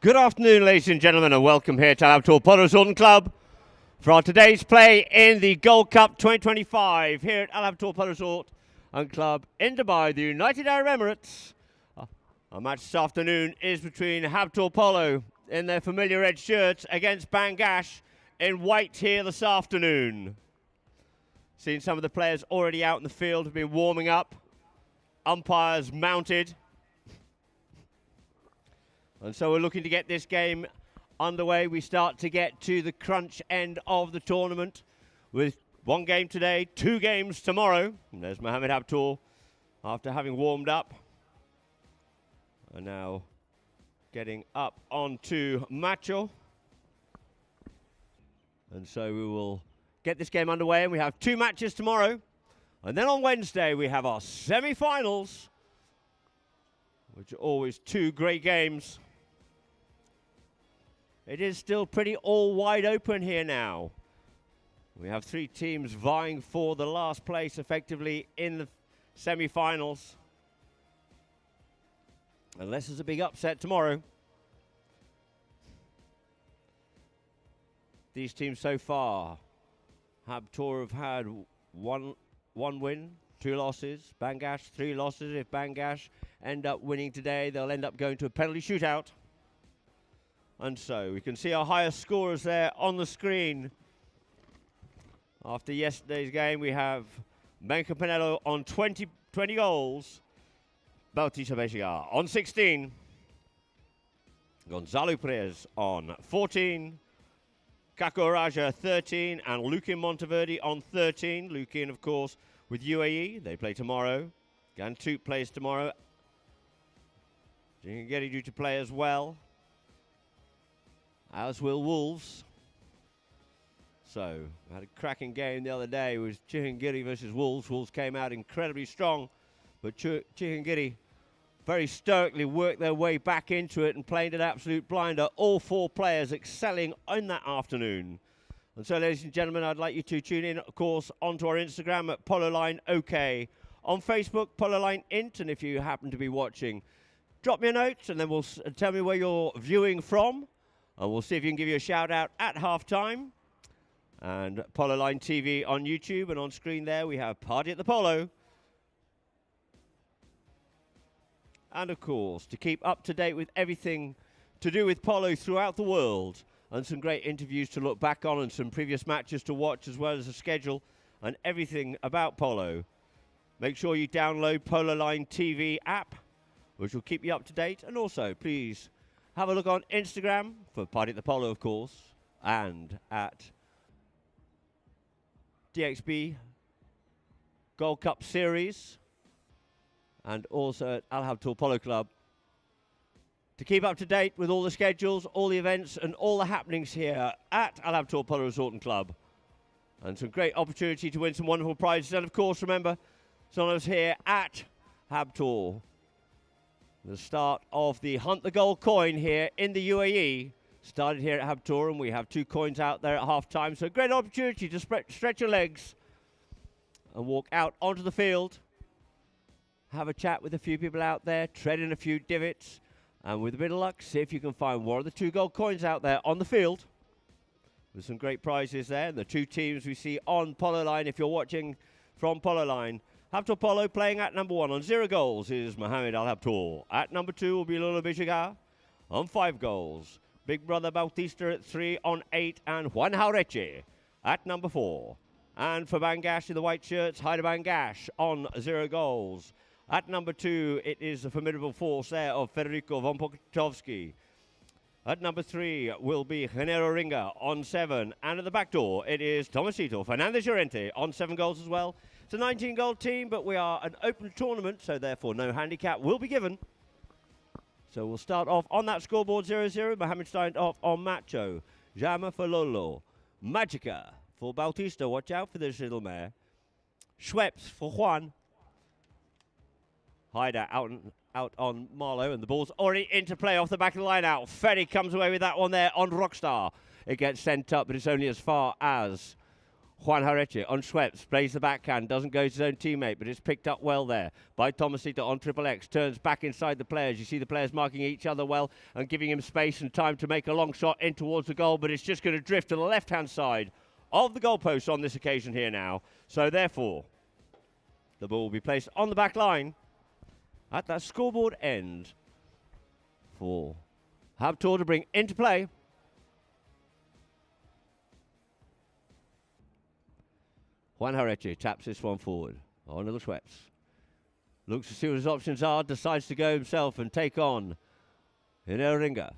Good afternoon, ladies and gentlemen, and welcome here to Habtoor Polo Club for our today's play in the Gold Cup 2025 here at Al Habtoor Polo Resort and Club in Dubai, the United Arab Emirates. Our match this afternoon is between Habtoor Polo in their familiar red shirts against Bangash in white here this afternoon. Seen some of the players already out in the field have been warming up. Umpires mounted. And so we're looking to get this game underway. We start to get to the crunch end of the tournament with one game today, two games tomorrow. And there's Mohammed Habtoor after having warmed up. And now getting up onto Macho. And so we will get this game underway, and we have two matches tomorrow. And then on Wednesday we have our semi-finals, which are always two great games. It is still pretty all wide open here now. We have three teams vying for the last place effectively in the semi-finals. Unless there's a big upset tomorrow. These teams so far, Habtoor have had one win, 2 losses. Bangash, 3 losses. If Bangash end up winning today, they'll end up going to a penalty shootout. And so we can see our highest scorers there on the screen. After yesterday's game, we have Benka Pinello on 20 goals. Bautista Bejiga on 16. Gonzalo Perez on 14. Kako Raja 13. And Lukin Monteverde on 13. Lukin, of course, with UAE. They play tomorrow. Gantoot plays tomorrow. Jingangeri due to play as well, as will Wolves. So, had a cracking game the other day with Jingangeri versus Wolves. Wolves came out incredibly strong, but Jingangeri very stoically worked their way back into it and played an absolute blinder. All 4 players excelling in that afternoon. And so, ladies and gentlemen, I'd like you to tune in, of course, onto our Instagram at Pololine OK. On Facebook, Pololine Int, and if you happen to be watching, drop me a note and then tell me where you're viewing from. And we'll see if you can give you a shout out at halftime. And Polo Line TV on YouTube, and on screen there we have Party at the Polo. And of course, to keep up to date with everything to do with polo throughout the world, and some great interviews to look back on, and some previous matches to watch, as well as a schedule and everything about polo, make sure you download Polo Line TV app, which will keep you up to date. And also, please have a look on Instagram for Party at the Polo, of course, and at DXB Gold Cup Series, and also at Al Habtoor Polo Club, to keep up to date with all the schedules, all the events, and all the happenings here at Al Habtoor Polo Resort and Club. And some great opportunity to win some wonderful prizes. And of course, remember, some of us here at Habtoor, the start of the Hunt the Gold coin here in the UAE started here at Habtoor, and we have 2 coins out there at half-time. So great opportunity to stretch your legs and walk out onto the field, have a chat with a few people out there, tread in a few divots, and with a bit of luck, see if you can find one of the 2 gold coins out there on the field. There's some great prizes there, and the 2 teams we see on Polo Line, if you're watching from Polo Line. Habtoor Polo playing at number 1 on 0 goals is Mohammed Al Habtoor. At number 2 will be Lolo Bichiga on 5 goals. Big brother Bautista at 3 on 8, and Juan Jaureche at number 4. And for Bangash in the white shirts, Haida Bangash on 0 goals. At number 2, it is the formidable force there of Federico von Pokrovsky. At number 3 will be Genero Ringa on 7. And at the back door, it is Tomasito Fernandez Llorente on 7 goals as well. It's a 19-goal team, but we are an open tournament, so therefore no handicap will be given. So we'll start off on that scoreboard 0-0. Mohammed starting off on Macho. Jama for Lolo. Magica for Bautista. Watch out for this little mare. Schweppes for Juan. Haida out on Marlowe, and the ball's already into play off the back of the line out. Ferry comes away with that one there on Rockstar. It gets sent up, but it's only as far as Juan Hareche on Schweppes, plays the backhand, doesn't go to his own teammate, but it's picked up well there by Tomasito on Triple X, turns back inside the players. You see the players marking each other well and giving him space and time to make a long shot in towards the goal, but it's just going to drift to the left-hand side of the goalpost on this occasion here now. So therefore, the ball will be placed on the back line at that scoreboard end for Habtoor to bring into play. Juan Hareche taps this one forward onto the Schweppes. Looks to see what his options are, decides to go himself and take on Ringa.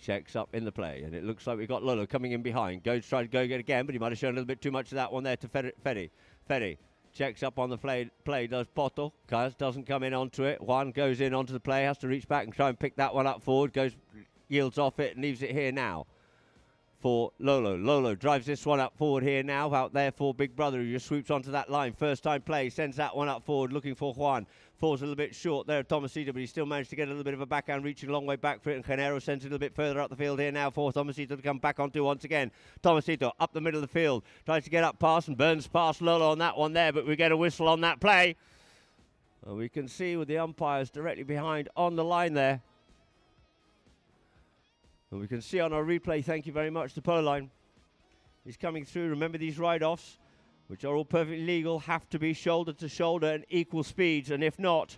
Checks up in the play, and it looks like we've got Lolo coming in behind. Goes try to go again, but he might have shown a little bit too much of that one there to Fede. Fede checks up on the play, does Poto. Kaz doesn't come in onto it. Juan goes in onto the play, has to reach back and try and pick that one up forward. Yields off it and leaves it here now for Lolo. Lolo drives this one up forward here now, out there for Big Brother, who just swoops onto that line. First time play, sends that one up forward, looking for Juan. Falls a little bit short there, Tomasito, but he still managed to get a little bit of a backhand, reaching a long way back for it, and Genero sends it a little bit further up the field here now for Tomasito to come back onto once again. Tomasito up the middle of the field, tries to get up past and burns past Lolo on that one there, but we get a whistle on that play. And we can see with the umpires directly behind on the line there. And we can see on our replay, thank you very much to Polo Line. He's coming through. Remember, these ride-offs, which are all perfectly legal, have to be shoulder to shoulder and equal speeds. And if not,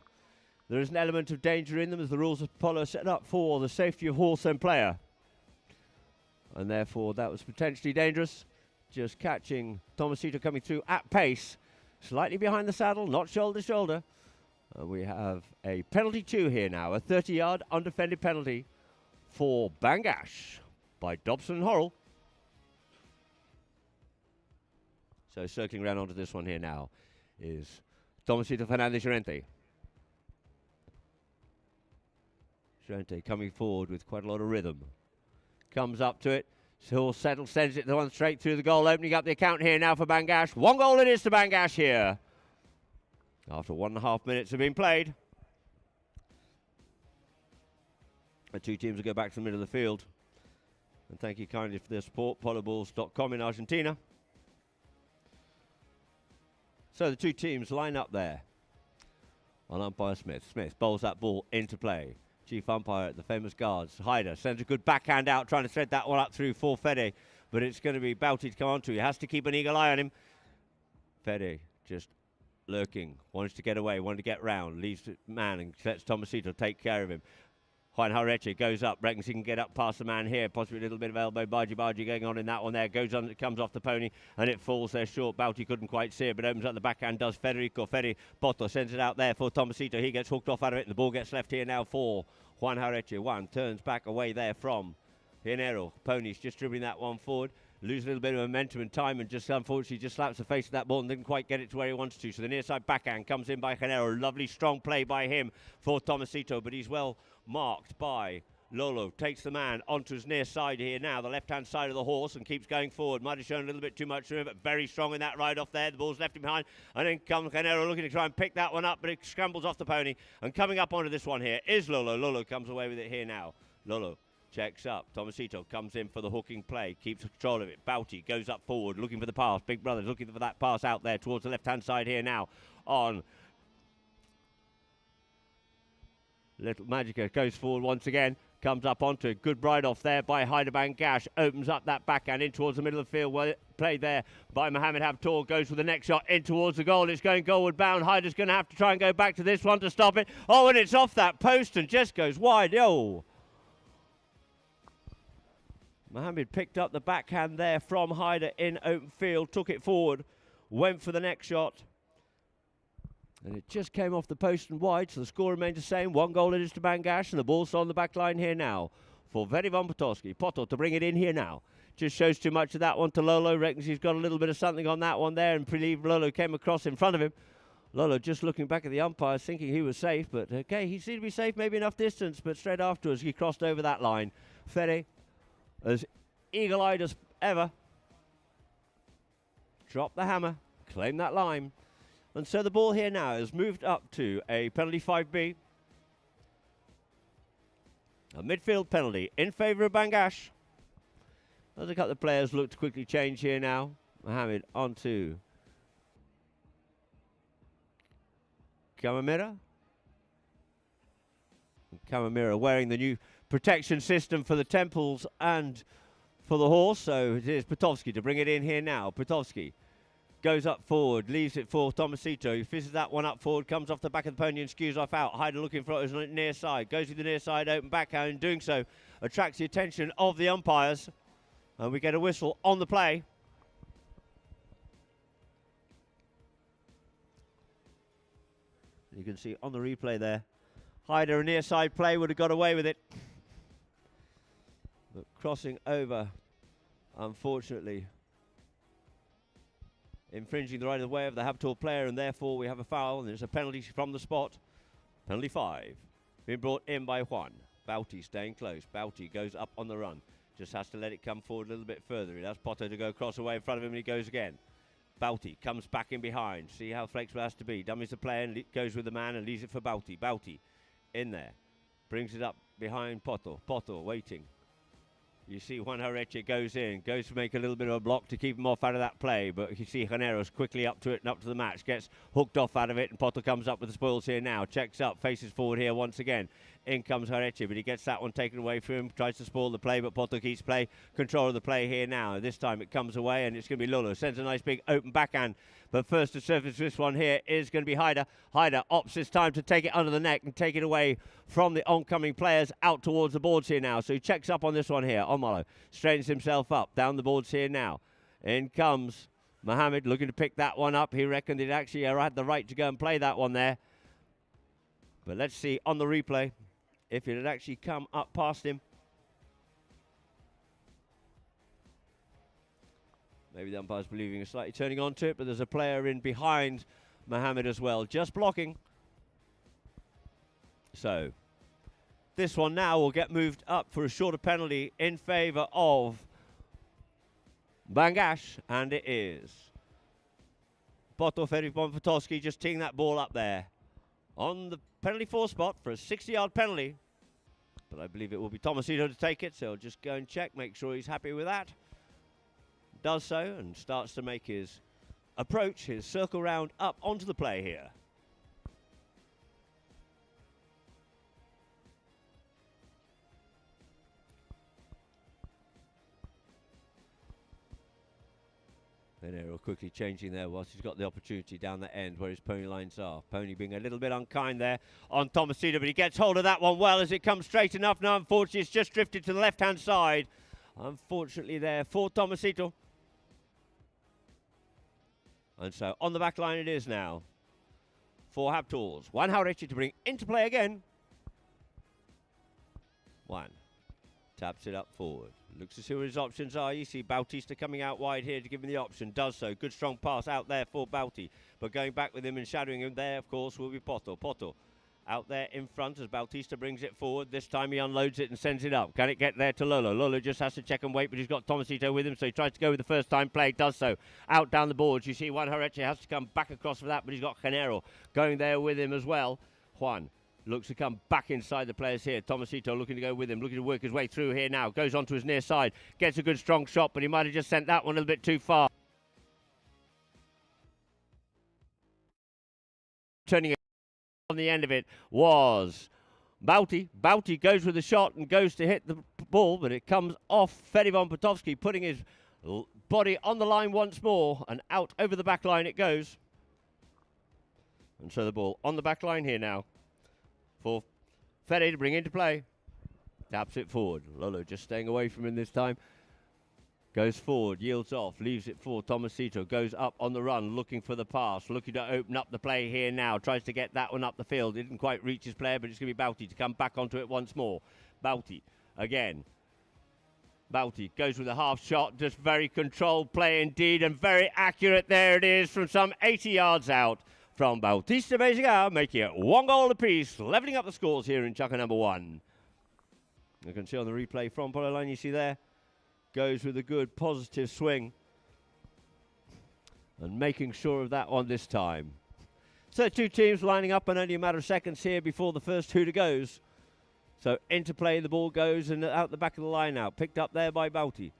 there is an element of danger in them, as the rules of polo are set up for the safety of horse and player. And therefore, that was potentially dangerous. Just catching Tomasito coming through at pace, slightly behind the saddle, not shoulder to shoulder. And we have a penalty 2 here now, a 30-yard undefended penalty for Bangash by Dobson and Horrell. So circling around onto this one here now is Tomasito Fernandez Llorente. Llorente coming forward with quite a lot of rhythm. Comes up to it. Still settled, sends it the one straight through the goal, opening up the account here now for Bangash. 1 goal it is to Bangash here, after 1.5 minutes have been played. The two teams will go back to the middle of the field. And thank you kindly for their support, poloballs.com in Argentina. So the two teams line up there on umpire Smith. Smith bowls that ball into play. Chief umpire at the famous guards, Hyder, sends a good backhand out, trying to thread that one up through for Fede. But it's going to be Bouty to come on to. He has to keep an eagle eye on him. Fede just lurking, wants to get away, wanted to get round, leaves the man and lets Tomasito take care of him. Juan Hareche goes up, reckons he can get up past the man here, possibly a little bit of elbow bargy going on in that one there, goes on, it comes off the pony, and it falls there short. Bouty couldn't quite see it, but opens up the backhand, does Federico. Poto sends it out there for Tomasito. He gets hooked off out of it, and the ball gets left here now for Juan Hareche. Juan turns back away there from Genero. Pony's just dribbling that one forward. Loses a little bit of momentum and time, and just unfortunately just slaps the face of that ball and didn't quite get it to where he wants to. So the near side backhand comes in by Genero. Lovely strong play by him for Tomasito, but he's well marked by Lolo. Takes the man onto his near side here now, the left-hand side of the horse, and keeps going forward. Might have shown a little bit too much to him, but very strong in that ride off there. The ball's left him behind, and then comes Genero looking to try and pick that one up, but it scrambles off the pony. And coming up onto this one here is Lolo. Lolo comes away with it here now. Lolo checks up. Tomasito comes in for the hooking play, keeps control of it. Bouty goes up forward, looking for the pass. Big Brother's looking for that pass out there towards the left-hand side here now on Little Magica. Goes forward once again, comes up onto it. Good ride off there by Hyder Bangash. Opens up that backhand in towards the middle of the field. Well played there by Mohamed Habtoor. Goes for the next shot in towards the goal. It's going goalward bound. Hyder's going to have to try and go back to this one to stop it. Oh, and it's off that post and just goes wide. Oh. Mohamed picked up the backhand there from Hyder in open field, took it forward, went for the next shot. And it just came off the post and wide, so the score remains the same. 1 goal it is to Bangash, and the ball's on the back line here now for Verivan Potowski. Poto to bring it in here now. Just shows too much of that one to Lolo. Reckons he's got a little bit of something on that one there, and believe Lolo came across in front of him. Lolo just looking back at the umpires, thinking he was safe, but okay, he seemed to be safe, maybe enough distance, but straight afterwards he crossed over that line. Fede, as eagle-eyed as ever, drop the hammer, claim that line. And so the ball here now has moved up to a penalty 5B. A midfield penalty in favour of Bangash. As a couple of players look to quickly change here now. Mohammed onto Kamamira. Kamamira wearing the new protection system for the temples and for the horse. So it is Petovsky to bring it in here now. Petovsky goes up forward, leaves it for Tomasito. He fishes that one up forward, comes off the back of the pony and skews off out. Hyder looking for his near side. Goes to the near side, open backhand. In doing so, attracts the attention of the umpires. And we get a whistle on the play. You can see on the replay there, Hyder, a near side play, would have got away with it. But crossing over, unfortunately, infringing the right of way of the Habtoor player, and therefore we have a foul, and there's a penalty from the spot. Penalty 5, being brought in by Juan. Bauti staying close. Bauti goes up on the run. Just has to let it come forward a little bit further. He has Poto to go across away in front of him, and he goes again. Bauti comes back in behind. See how flexible it has to be. Dummies the player and goes with the man and leaves it for Bauti. Bauti in there. Brings it up behind Poto. Poto waiting. You see Juan Hareche goes in, goes to make a little bit of a block to keep him off out of that play, but you see Janero's quickly up to it and up to the match, gets hooked off out of it, and Poto comes up with the spoils here now, checks up, faces forward here once again. In comes Hareche, but he gets that one taken away from him, tries to spoil the play, but Poto keeps control of the play here now. This time it comes away, and it's going to be Lolo. Sends a nice big open backhand, but first to surface this one here is going to be Hyder. Hyder opts this time to take it under the neck and take it away from the oncoming players out towards the boards here now. So he checks up on this one here. Omalo straightens himself up down the boards here now. In comes Mohammed looking to pick that one up. He reckoned he'd actually had the right to go and play that one there. But let's see on the replay if it had actually come up past him. Maybe the umpire's believing is slightly turning onto it, but there's a player in behind Mohammed as well, just blocking. So this one now will get moved up for a shorter penalty in favour of Bangash, and it is Poto Ferry-Bonfatowski just teeing that ball up there on the penalty 4 spot for a 60-yard penalty. But I believe it will be Tomasito to take it, so he'll just go and check, make sure he's happy with that. Does so and starts to make his approach, his circle round up onto the play here. Venero quickly changing there whilst he's got the opportunity down the end where his pony lines are. Pony being a little bit unkind there on Tomasito, but he gets hold of that one well as it comes straight enough. Now, unfortunately, it's just drifted to the left-hand side. Unfortunately there for Tomasito. And so on the back line it is now for Habtoors. Juan Hareche to bring into play again. Juan taps it up forward. Looks to see what his options are. You see Bautista coming out wide here to give him the option. Does so. Good strong pass out there for Bauti. But going back with him and shadowing him there, of course, will be Poto. Poto out there in front as Bautista brings it forward. This time he unloads it and sends it up. Can it get there to Lolo? Lolo just has to check and wait, but he's got Tomasito with him, so he tries to go with the first time play. Does so. Out down the boards. You see Juan Hareche has to come back across for that, but he's got Janero going there with him as well. Juan looks to come back inside the players here. Tomasito looking to go with him, looking to work his way through here now. Goes onto his near side. Gets a good strong shot, but he might have just sent that one a little bit too far. Turning it on the end of it was Bauti. Bauti goes with the shot and goes to hit the ball, but it comes off Ferivon Petovsky, putting his body on the line once more, and out over the back line it goes. And so the ball on the back line here now for Ferry to bring into play. Taps it forward. Lolo just staying away from him this time. Goes forward, yields off, leaves it for Tomasito. Goes up on the run, looking for the pass, looking to open up the play here now. Tries to get that one up the field. Didn't quite reach his player, but it's going to be Bauti to come back onto it once more. Bauti again. Bauti goes with a half shot. Just very controlled play indeed, and very accurate. There it is from some 80 yards out from Bautista Bezigar, making it 1 goal apiece, levelling up the scores here in Chukker number 1. You can see on the replay from Polo line, you see there, goes with a good positive swing and making sure of that one this time. So 2 teams lining up, and only a matter of seconds here before the first hooter goes. So into play the ball goes and out the back of the line now, picked up there by Bauti.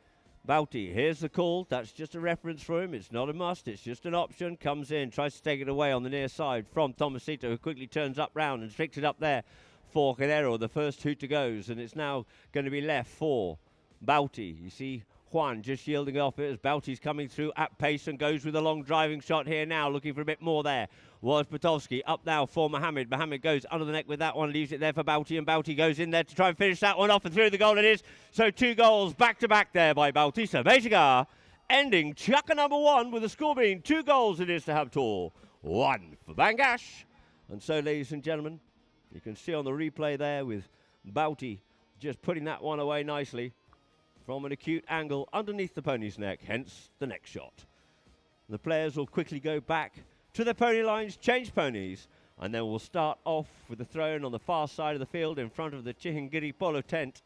Bauti, here's the call. That's just a reference for him. It's not a must. It's just an option. Comes in, tries to take it away on the near side from Tomasito, who quickly turns up round and picks it up there for Canero. The first hooter goes, and it's now going to be left for Bauti. You see Juan just yielding off it as Bauti's coming through at pace and goes with a long driving shot here now, looking for a bit more there. Was Potowski up now for Mohammed. Mohammed goes under the neck with that one, leaves it there for Bauti, and Bauti goes in there to try and finish that one off, and through the goal it is. So 2 goals back to back there by Bautista Mejigar, ending Chukker number 1 with the score being 2 goals it is to Habtoor, 1 for Bangash. And so, ladies and gentlemen, you can see on the replay there with Bauti just putting that one away nicely from an acute angle underneath the pony's neck, hence the next shot. The players will quickly go back to their pony lines, change ponies, and then we'll start off with the throw-in on the far side of the field in front of the Chihingiri Polo tent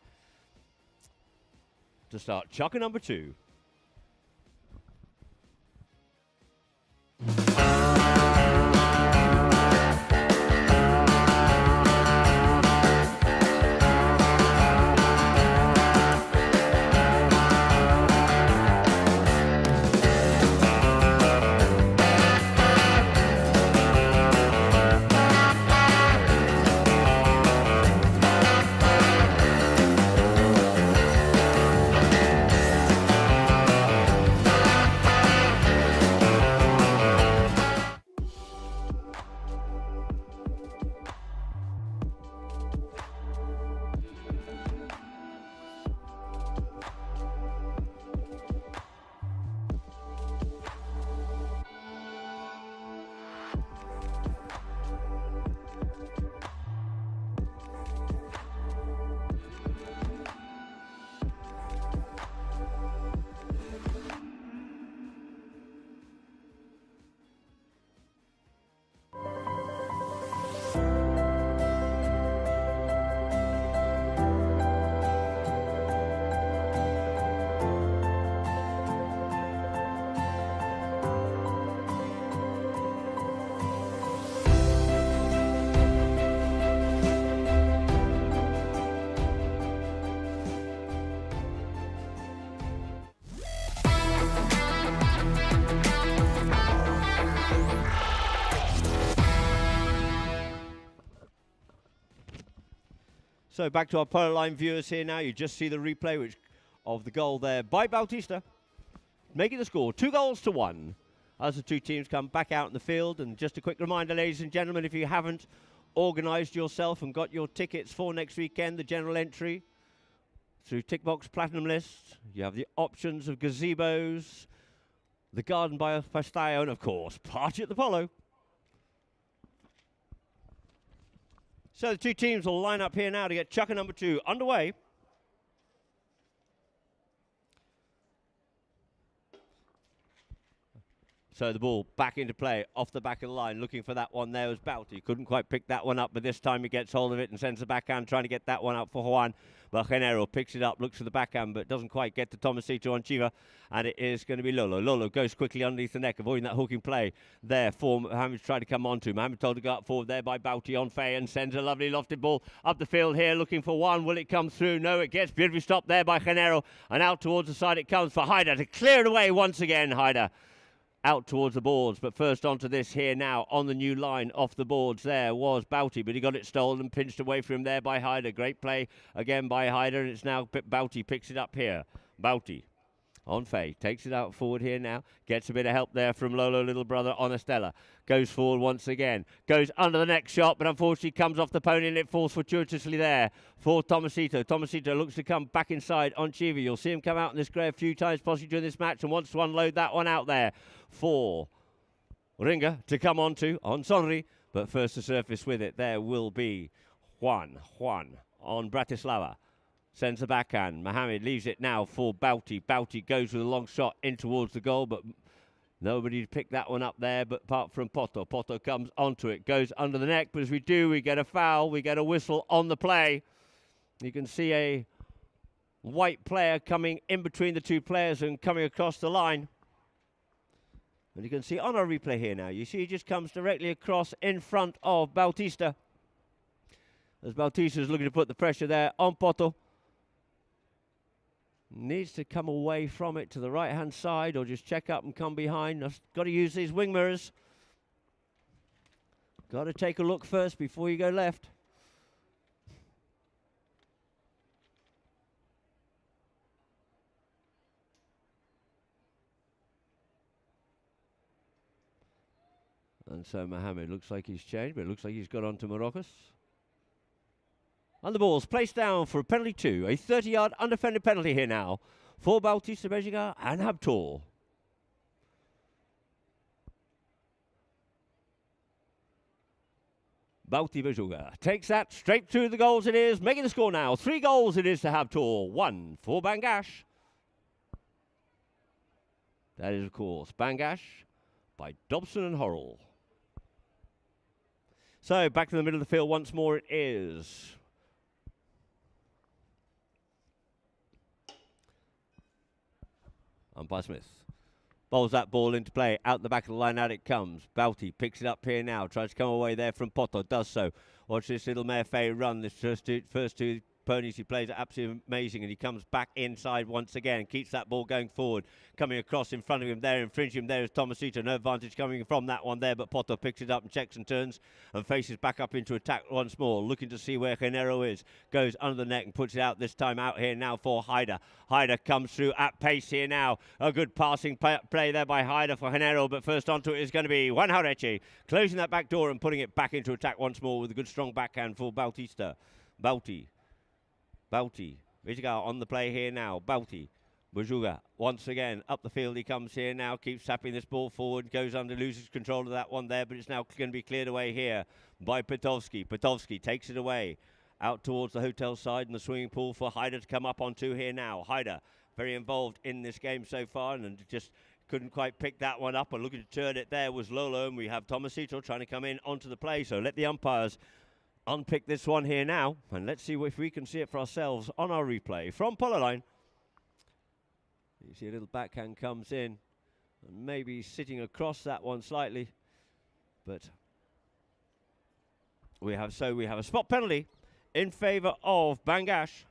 to start Chukker number 2. So back to our polo line viewers here now. You just see the replay of the goal there by Bautista, making the score 2 goals to 1 as the 2 teams come back out in the field. And just a quick reminder, ladies and gentlemen, if you haven't organised yourself and got your tickets for next weekend, the general entry through Tickbox Platinum List, you have the options of gazebos, the garden by Pastallo, and of course, party at the polo. So the 2 teams will line up here now to get Chukker number 2 underway. So the ball back into play, off the back of the line, looking for that one there was Bauti. Couldn't quite pick that one up, but this time he gets hold of it and sends the backhand, trying to get that one up for Juan. But Genero picks it up, looks for the backhand, but doesn't quite get to Tomasito on Chiva, and it is going to be Lolo. Lolo goes quickly underneath the neck, avoiding that hooking play there for Mohammed to try to come onto. Mohammed told to go up forward there by Bauti on Faye, and sends a lovely lofted ball up the field here, looking for one. Will it come through? No, it gets beautifully stopped there by Genero, and out towards the side it comes for Haider to clear it away once again. Haider out towards the boards, but first onto this here now on the new line off the boards there was Bauti, but he got it stolen and pinched away from him there by Haider. Great play again by Haider, and it's now Bauti picks it up here. Bauti on Faye, takes it out forward here now, gets a bit of help there from Lolo, little brother on Estella, goes forward once again, goes under the next shot, but unfortunately comes off the pony and it falls fortuitously there for Tomasito. Tomasito looks to come back inside on Chiva. You'll see him come out in this grey a few times possibly during this match, and wants to unload that one out there for Ringa to come onto on Sonri, but first to surface with it there will be Juan on Bratislava. Sends the backhand. Mohammed leaves it now for Bauti. Bauti goes with a long shot in towards the goal, but nobody picked that one up there, but apart from Poto. Poto comes onto it, goes under the neck, but as we do, we get a foul. We get a whistle on the play. You can see a white player coming in between the 2 players and coming across the line. And you can see on our replay here now, you see he just comes directly across in front of Bautista. As Bautista is looking to put the pressure there on Poto. Needs to come away from it to the right-hand side or just check up and come behind. I've got to use these wing mirrors. Got to take a look first before you go left. And so Mohammed looks like he's changed, but it looks like he's got onto Marocos. And the ball's placed down for a penalty 2. A 30-yard undefended penalty here now for Bautista Bejiga and Habtoor. Bautista Bejiga takes that straight through the goals it is, making the score now. 3 goals it is to Habtoor, 1 for Bangash. That is, of course, Bangash by Dobson and Horrell. So back to the middle of the field once more it is. Umpire Smith bowls that ball into play. Out the back of the line, out it comes. Bauti picks it up here now. Tries to come away there from Poto. Does so. Watch this little Mare Fay run. This first two ponies he plays are absolutely amazing. And he comes back inside once again. Keeps that ball going forward. Coming across in front of him there. Infringing him there is Tomasito. No advantage coming from that one there. But Poto picks it up and checks and turns. And faces back up into attack once more. Looking to see where Genero is. Goes under the neck and puts it out this time out here now for Haider. Haider comes through at pace here now. A good passing play there by Haider for Genero, but first onto it is going to be Juan Jauretche, closing that back door and putting it back into attack once more with a good strong backhand for Bautista. Bauti. Bejiga on the play here now. Bauti. Bejiga once again up the field he comes here now. Keeps tapping this ball forward. Goes under, loses control of that one there, but it's now going to be cleared away here by Petovsky. Petovsky takes it away. Out towards the hotel side and the swimming pool for Haider to come up onto here now. Haider, very involved in this game so far and just couldn't quite pick that one up. And looking to turn it there was Lolo, and we have Tomasito trying to come in onto the play. So let the umpires unpick this one here now. And let's see if we can see it for ourselves on our replay from Polo Line. You see a little backhand comes in and maybe sitting across that one slightly. But we have a spot penalty in favour of Bangash.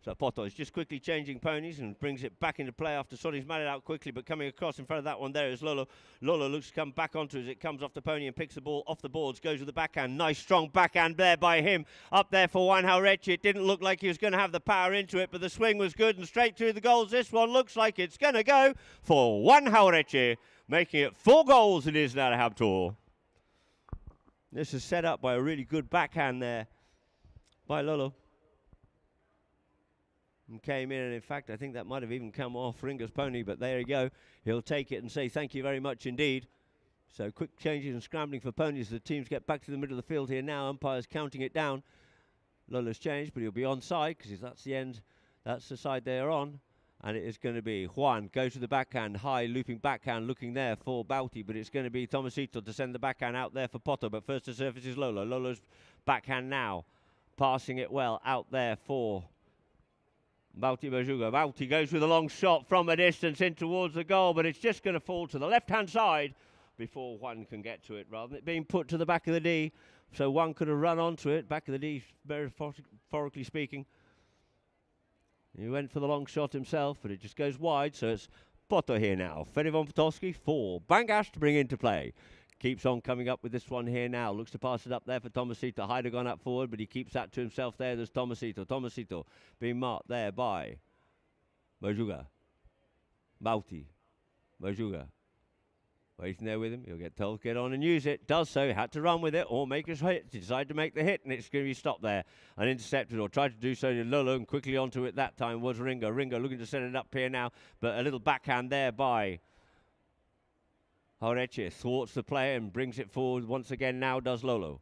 So Poto is just quickly changing ponies and brings it back into play after Sonny's mad it out quickly, but coming across in front of that one there is Lolo. Lolo looks to come back onto it as it comes off the pony and picks the ball off the boards, goes with the backhand. Nice strong backhand there by him. Up there for Juan Jauretche. It didn't look like he was going to have the power into it, but the swing was good and straight through the goals. This one looks like it's going to go for Juan Jauretche, making it 4 goals it is now to Habtoor. This is set up by a really good backhand there by Lolo. And came in, and in fact, I think that might have even come off Ringer's pony, but there you go. He'll take it and say thank you very much indeed. So quick changes and scrambling for ponies. The teams get back to the middle of the field here now. Umpire's counting it down. Lolo's changed, but he'll be onside because that's the end. That's the side they are on. And it is going to be Juan, goes to the backhand, high looping backhand, looking there for Bauti, but it's going to be Tomasito to send the backhand out there for Poto, but first to surface is Lolo. Lolo's backhand now, passing it well out there for Bauti Bejiga. Bauti goes with a long shot from a distance in towards the goal, but it's just going to fall to the left-hand side before Juan can get to it, rather than it being put to the back of the D. So Juan could have run onto it, back of the D, metaphorically speaking. He went for the long shot himself, but it just goes wide, so it's Poto here now. Fedivon Potowski for Bangash to bring into play. Keeps on coming up with this one here now. Looks to pass it up there for Tomasito. Haider gone up forward, but he keeps that to himself there. There's Tomasito. Tomasito being marked there by Bejiga. Bauti. Bejiga. Waiting there with him. He'll get told, get on and use it. Does so. Had to run with it or make a hit. Decided to make the hit, and it's going to be stopped there. And intercepted, or tried to do so. Lolo, and quickly onto it that time was Ringo. Ringo looking to send it up here now, but a little backhand there by Jauretche. Thwarts the play and brings it forward once again now does Lolo.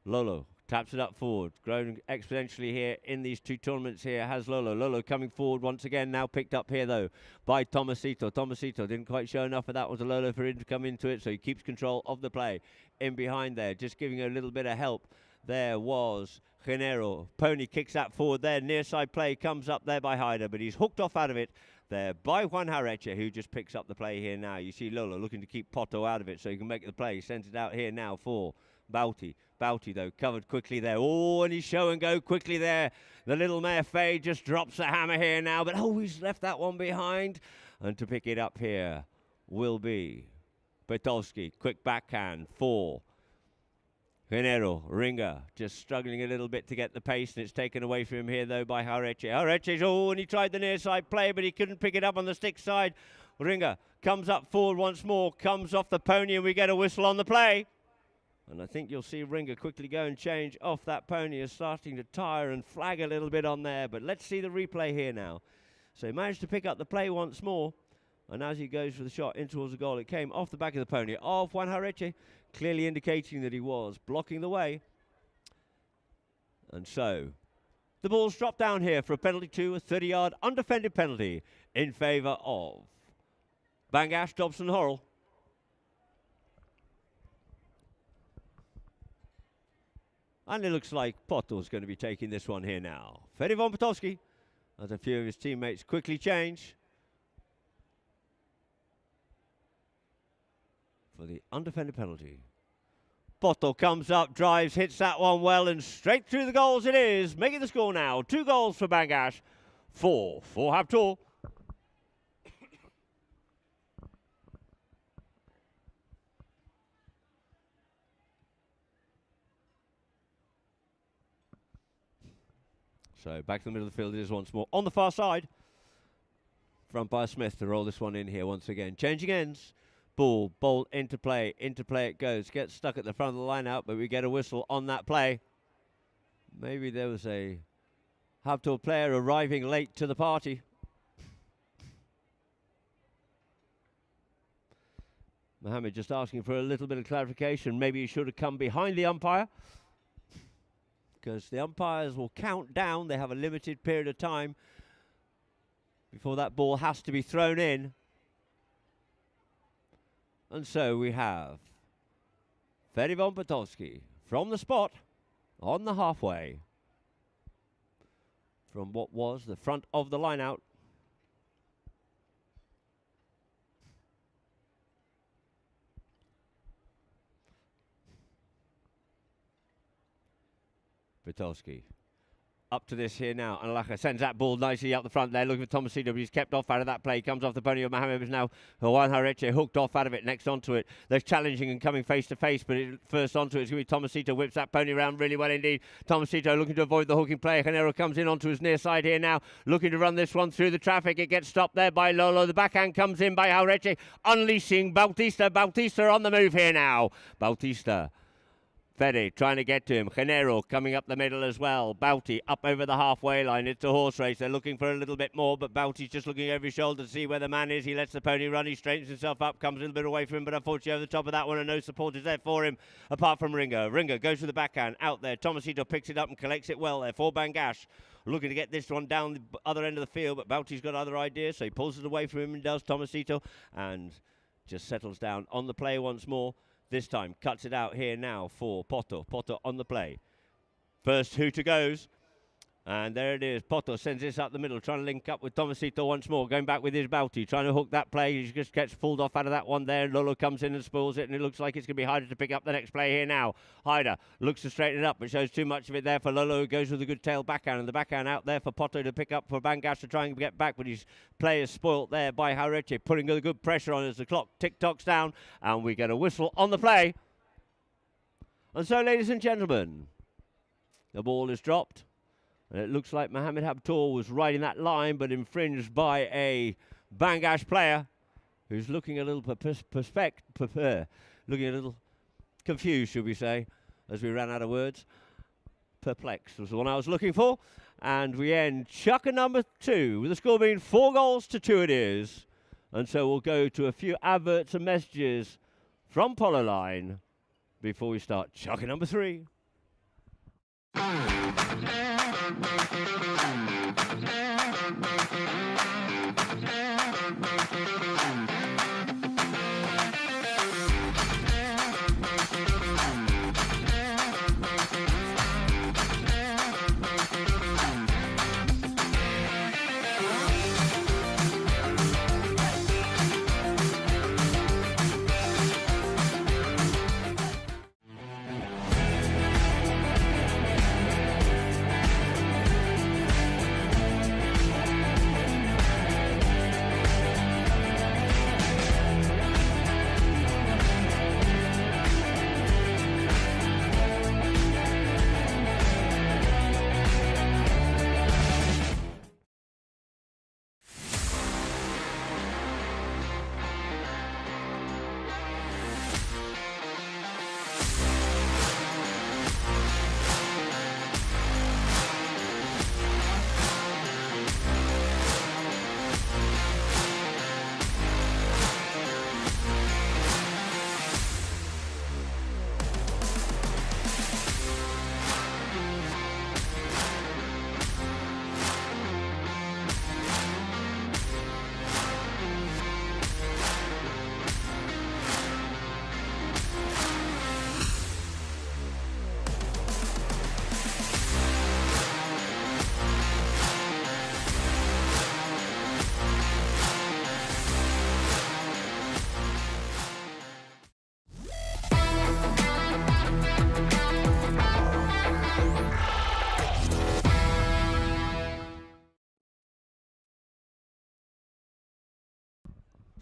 Lolo taps it up forward. Growing exponentially here in these two tournaments here has Lolo. Lolo coming forward once again, now picked up here though by Tomasito. Tomasito didn't quite show enough of that one to Lolo for him to come into it, so he keeps control of the play in behind there, just giving a little bit of help. There was Genero. Pony kicks that forward there. Near side play comes up there by Haider, but he's hooked off out of it there by Juan Jauretche, who just picks up the play here now. You see Lolo looking to keep Poto out of it so he can make the play. Sends it out here now for Bouty, though, covered quickly there. Oh, and he's show and go quickly there. The little mare Faye just drops the hammer here now, but oh, he's left that one behind. And to pick it up here will be Petowski. Quick backhand for Genero. Ringer just struggling a little bit to get the pace, and it's taken away from him here, though, by Hareche. Hareche's, oh, and he tried the near side play, but he couldn't pick it up on the stick side. Ringer comes up forward once more, comes off the pony, and we get a whistle on the play. And I think you'll see Ringer quickly go and change off that pony. Is starting to tire and flag a little bit on there. But let's see the replay here now. So he managed to pick up the play once more. And as he goes for the shot in towards the goal, it came off the back of the pony of Juan Hareche, clearly indicating that he was blocking the way. And so the ball's dropped down here for a penalty to a 30-yard undefended penalty in favour of Bangash, Dobson, Horrell. And it looks like Poto's going to be taking this one here now. Fede von Petowski, as a few of his teammates quickly change for the undefended penalty. Poto comes up, drives, hits that one well, and straight through the goals it is. Making the score now. 2 goals for Bangash, 4 for Habtoor. So back to the middle of the field it is once more. On the far side, front by Smith to roll this one in here once again. Changing ends. Ball, bolt into play it goes. Gets stuck at the front of the line out, but we get a whistle on that play. Maybe there was a Habtoor player arriving late to the party. Mohammed just asking for a little bit of clarification. Maybe he should have come behind the umpire, because the umpires will count down. They have a limited period of time before that ball has to be thrown in. And so we have Fede von Petowski from the spot on the halfway from what was the front of the line out. Petowski up to this here now, and Lacha sends that ball nicely up the front there, looking for Tomasito, but he's kept off out of that play. Comes off the pony of Mohammed, is now Juan Hareche hooked off out of it, next onto it. They're challenging and coming face to face, but first onto it is going to be Tomasito. Whips that pony around really well indeed. Tomasito looking to avoid the hooking play. Genero comes in onto his near side here now, looking to run this one through the traffic. It gets stopped there by Lolo. The backhand comes in by Hareche, unleashing Bautista. Bautista on the move here now. Bautista. Fede trying to get to him. Genero coming up the middle as well. Bouty up over the halfway line. It's a horse race. They're looking for a little bit more, but Bouty's just looking over his shoulder to see where the man is. He lets the pony run. He straightens himself up, comes a little bit away from him, but unfortunately over the top of that one, and no support is there for him apart from Ringer. Ringer goes to the backhand out there. Tomasito picks it up and collects it well there for Bangash. Looking to get this one down the other end of the field, but Bouty's got other ideas, so he pulls it away from him and does Tomasito, and just settles down on the play once more. This time, cuts it out here now for Poto. Poto on the play. First hooter goes. And there it is. Poto sends this up the middle, trying to link up with Tomasito once more. Going back with his Bouty, trying to hook that play. He just gets pulled off out of that one there. Lolo comes in and spoils it, and it looks like it's going to be Hyder to pick up the next play here now. Hyder looks to straighten it up, but shows too much of it there for Lolo, who goes with a good tail backhand. And the backhand out there for Poto to pick up for Bangash to try and get back, but his play is spoilt there by Hareche, putting a good pressure on as the clock tick-tocks down, and we get a whistle on the play. And so, ladies and gentlemen, the ball is dropped. And it looks like Mohammed Habtoor was riding that line, but infringed by a Bangash player who's looking a little looking a little confused, should we say, as we ran out of words. Perplexed was the one I was looking for. And we end Chukker number 2, with the score being 4-2 it is. And so we'll go to a few adverts and messages from Polo Line before we start Chukker number 3.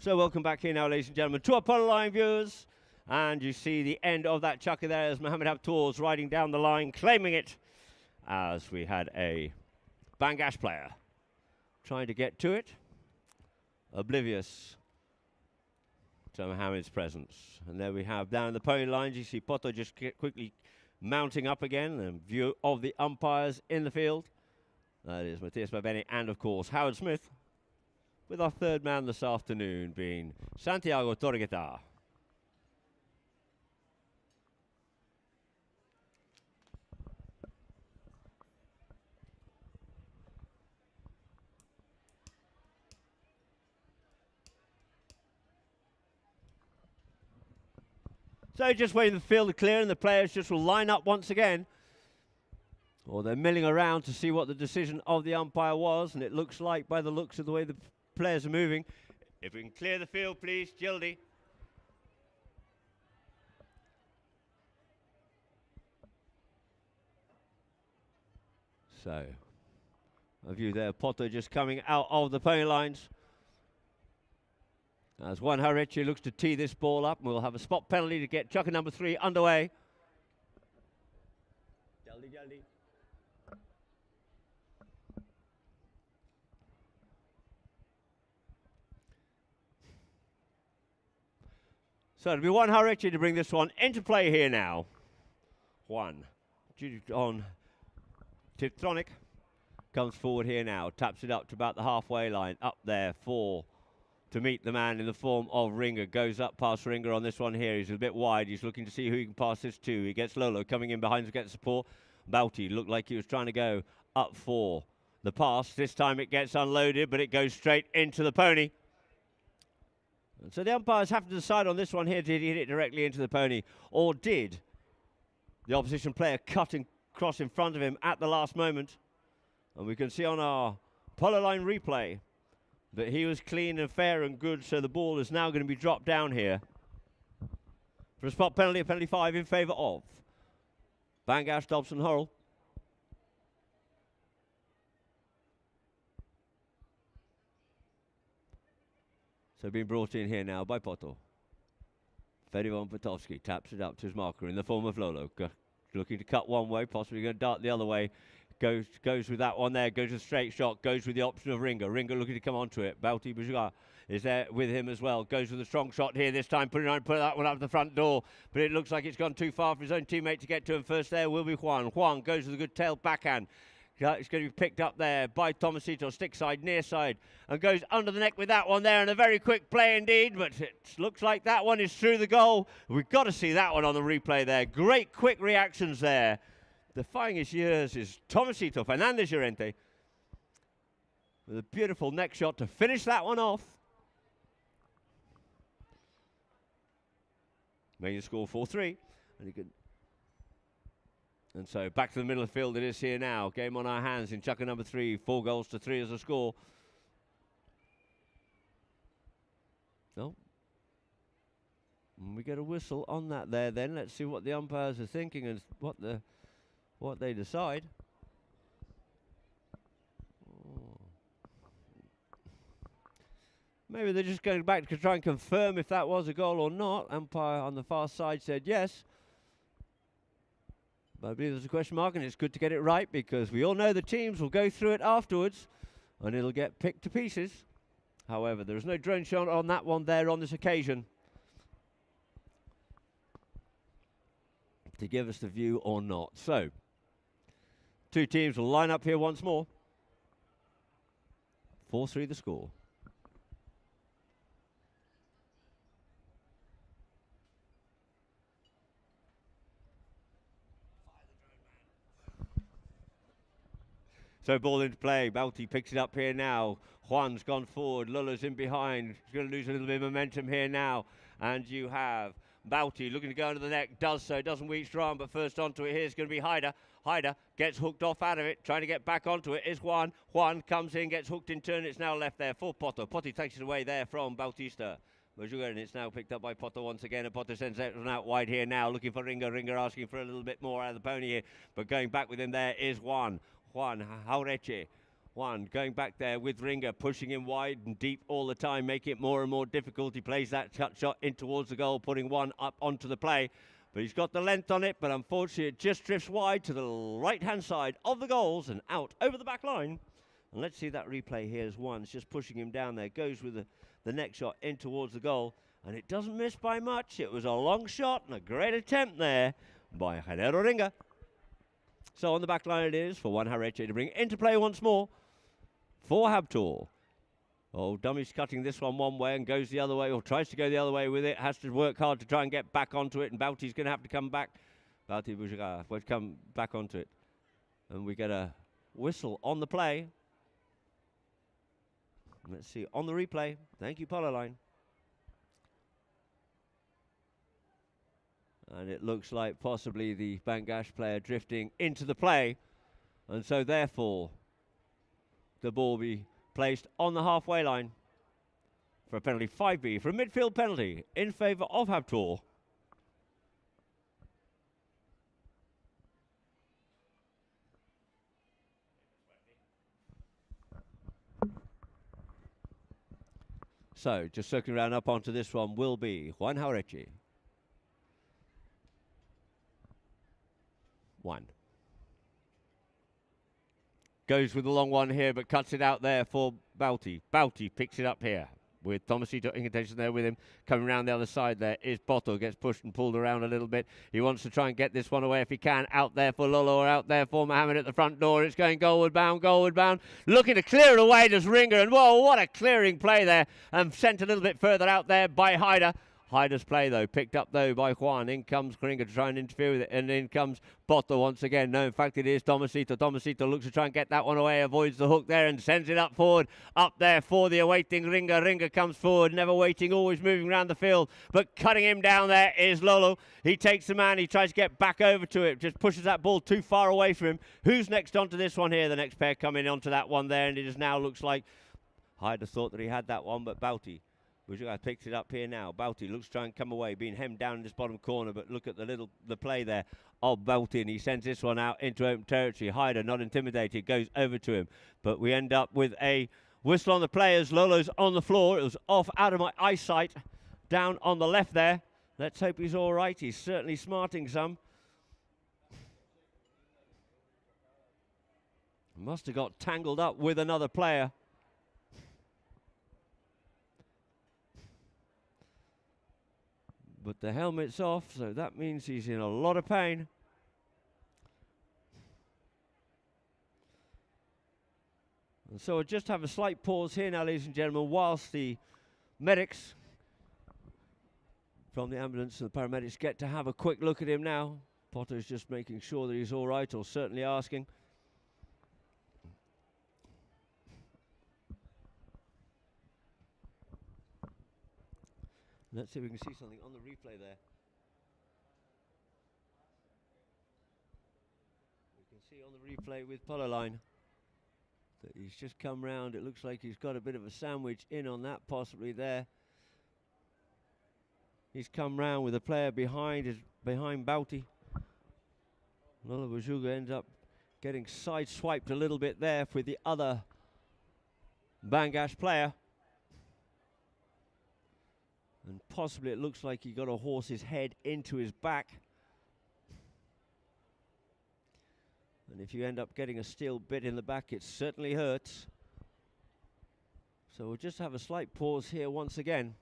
So welcome back here now, ladies and gentlemen, to our Polo Line viewers. And you see the end of that chukker there as Mohammed Habtoor's riding down the line, claiming it, as we had a Bangash player trying to get to it, oblivious to Mohammed's presence. And there we have down the pony lines, you see Poto just quickly mounting up again, and view of the umpires in the field. That is Matthias Babeni and, of course, Howard Smith, with our third man this afternoon being Santiago Torregueta. So just waiting the field to clear, and the players just will line up once again. Or they're milling around to see what the decision of the umpire was, and it looks like, by the looks of the way the players are moving. If we can clear the field, please, Gildy. So, a view there, Poto just coming out of the pony lines. As Juan Hareche looks to tee this ball up, and we'll have a spot penalty to get chukker number 3 underway. Jaldi, jaldi. So it'll be Juan Hareche to bring this one into play here now. Juan, on Tiptronic, comes forward here now, taps it up to about the halfway line, up there to meet the man in the form of Ringer. Goes up past Ringer on this one here. He's a bit wide. He's looking to see who he can pass this to. He gets Lolo coming in behind to get support. Bauti looked like he was trying to go up for the pass. This time it gets unloaded, but it goes straight into the pony. And so the umpires have to decide on this one here. Did he hit it directly into the pony, or did the opposition player cut and cross in front of him at the last moment? And we can see on our Polo Line replay that he was clean and fair and good, so the ball is now going to be dropped down here for a spot penalty, penalty 5 in favour of Bangash, Dobson, Hurrell. So being brought in here now by Poto. Fedivon Potovsky taps it up to his marker in the form of Lolo. Looking to cut one way, possibly going to dart the other way. Goes with that one there, goes with a straight shot, goes with the option of Ringer. Ringer looking to come onto it. Bauti Bujuga is there with him as well. Goes with a strong shot here this time, put that one up the front door. But it looks like it's gone too far for his own teammate to get to him. First there will be Juan. Juan goes with a good tail backhand. It's going to be picked up there by Tomasito, stick side, near side, and goes under the neck with that one there, and a very quick play indeed, but it looks like that one is through the goal. We've got to see that one on the replay there. Great quick reactions there. Defying his years is Tomasito Fernandez Llorente with a beautiful neck shot to finish that one off. Making the score 4-3. And so back to the middle of the field it is here now. Game on our hands in chukker number 3. 4-3 as a score. No. And we get a whistle on that there then. Let's see what the umpires are thinking and what they decide. Maybe they're just going back to try and confirm if that was a goal or not. Umpire on the far side said yes. But I believe there's a question mark, and it's good to get it right because we all know the teams will go through it afterwards and it'll get picked to pieces. However, there is no drone shot on that one there on this occasion to give us the view or not. So, two teams will line up here once more. 4-3 the score. So ball into play. Bauti picks it up here now. Juan's gone forward. Lula's in behind. He's going to lose a little bit of momentum here now. And you have Bauti looking to go under the neck. Does so. Doesn't reach Ram, but first onto it here is going to be Haider. Haider gets hooked off out of it. Trying to get back onto it is Juan. Juan comes in, gets hooked in turn. It's now left there for Poto. Poto takes it away there from Bautista. And it's now picked up by Poto once again, and Poto sends it out wide here now, looking for Ringer. Ringer asking for a little bit more out of the pony here, but going back with him there is Juan. Juan Hareche. Juan going back there with Ringer, pushing him wide and deep all the time, making it more and more difficult. He plays that cut shot in towards the goal, putting Juan up onto the play. But he's got the length on it, but unfortunately it just drifts wide to the right-hand side of the goals and out over the back line. And let's see that replay here as Juan's just pushing him down there. Goes with the next shot in towards the goal. And it doesn't miss by much. It was a long shot and a great attempt there by Genero Ringer. So on the back line it is for Juan Hareche to bring into play once more for Habtoor. Oh, Dummy's cutting this one way and goes the other way, or tries to go the other way with it. Has to work hard to try and get back onto it, and Bauti's going to have to come back. Bauti Boujaga will come back onto it. And we get a whistle on the play. Let's see, on the replay. Thank you, Polo Line. And it looks like possibly the Bangash player drifting into the play. And so therefore, the ball be placed on the halfway line for a penalty, 5B, for a midfield penalty in favour of Habtoor. So, just circling around up onto this one will be Juan Hareche. One. Goes with the long one here, but cuts it out there for Bauti. Bauti picks it up here with Tomasito in contention there with him. Coming around the other side there is Boto. Gets pushed and pulled around a little bit. He wants to try and get this one away if he can. Out there for Lolo, or out there for Mohammed at the front door. It's going goalward bound. Looking to clear it away, does Ringer. And whoa, what a clearing play there. And sent a little bit further out there by Haider. Haider's play, though, picked up, though, by Juan. In comes Ringer to try and interfere with it. And in comes Boto once again. No, in fact, it is Tomasito. Tomasito looks to try and get that one away, avoids the hook there and sends it up forward. Up there for the awaiting Ringer. Ringer comes forward, never waiting, always moving around the field. But cutting him down there is Lolo. He takes the man. He tries to get back over to it. Just pushes that ball too far away from him. Who's next onto this one here? The next pair coming onto that one there. And it just now looks like Haider thought that he had that one, but Bauti Boujaga picks it up here now. Bauti looks to try and come away, being hemmed down in this bottom corner, but look at the play there of Bauti, and he sends this one out into open territory. Haider, not intimidated, goes over to him, but we end up with a whistle on the players. Lolo's on the floor. It was off out of my eyesight, down on the left there. Let's hope he's all right. He's certainly smarting some. Must have got tangled up with another player. But the helmet's off, so that means he's in a lot of pain. And so we'll just have a slight pause here now, ladies and gentlemen, whilst the medics from the ambulance and the paramedics get to have a quick look at him now. Potter's just making sure that he's all right, or certainly asking. Let's see if we can see something on the replay there. We can see on the replay with Polo Line that he's just come round. It looks like he's got a bit of a sandwich in on that, possibly there. He's come round with a player behind Bauti. Lolo Boujaga ends up getting side-swiped a little bit there with the other Bangash player. And possibly it looks like he got a horse's head into his back. And if you end up getting a steel bit in the back, it certainly hurts. So we'll just have a slight pause here once again.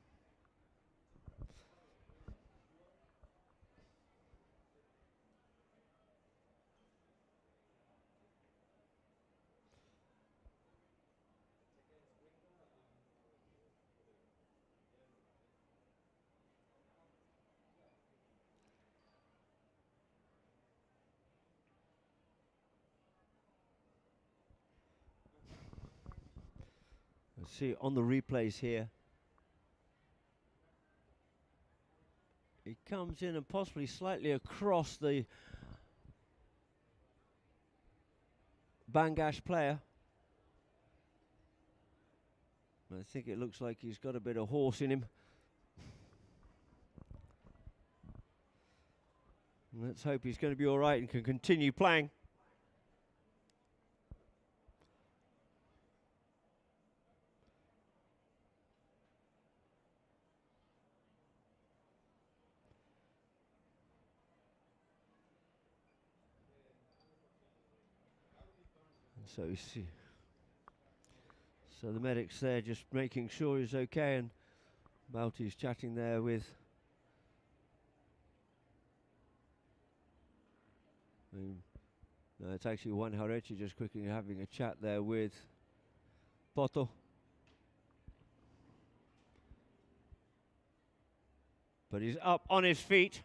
See on the replays here, he comes in and possibly slightly across the Bangash player. I think it looks like he's got a bit of horse in him. Let's hope he's going to be all right and can continue playing. So you see. So the medic's there just making sure he's okay, and Mouty's chatting there with no, it's actually Juan Harechi just quickly having a chat there with Poto. But he's up on his feet.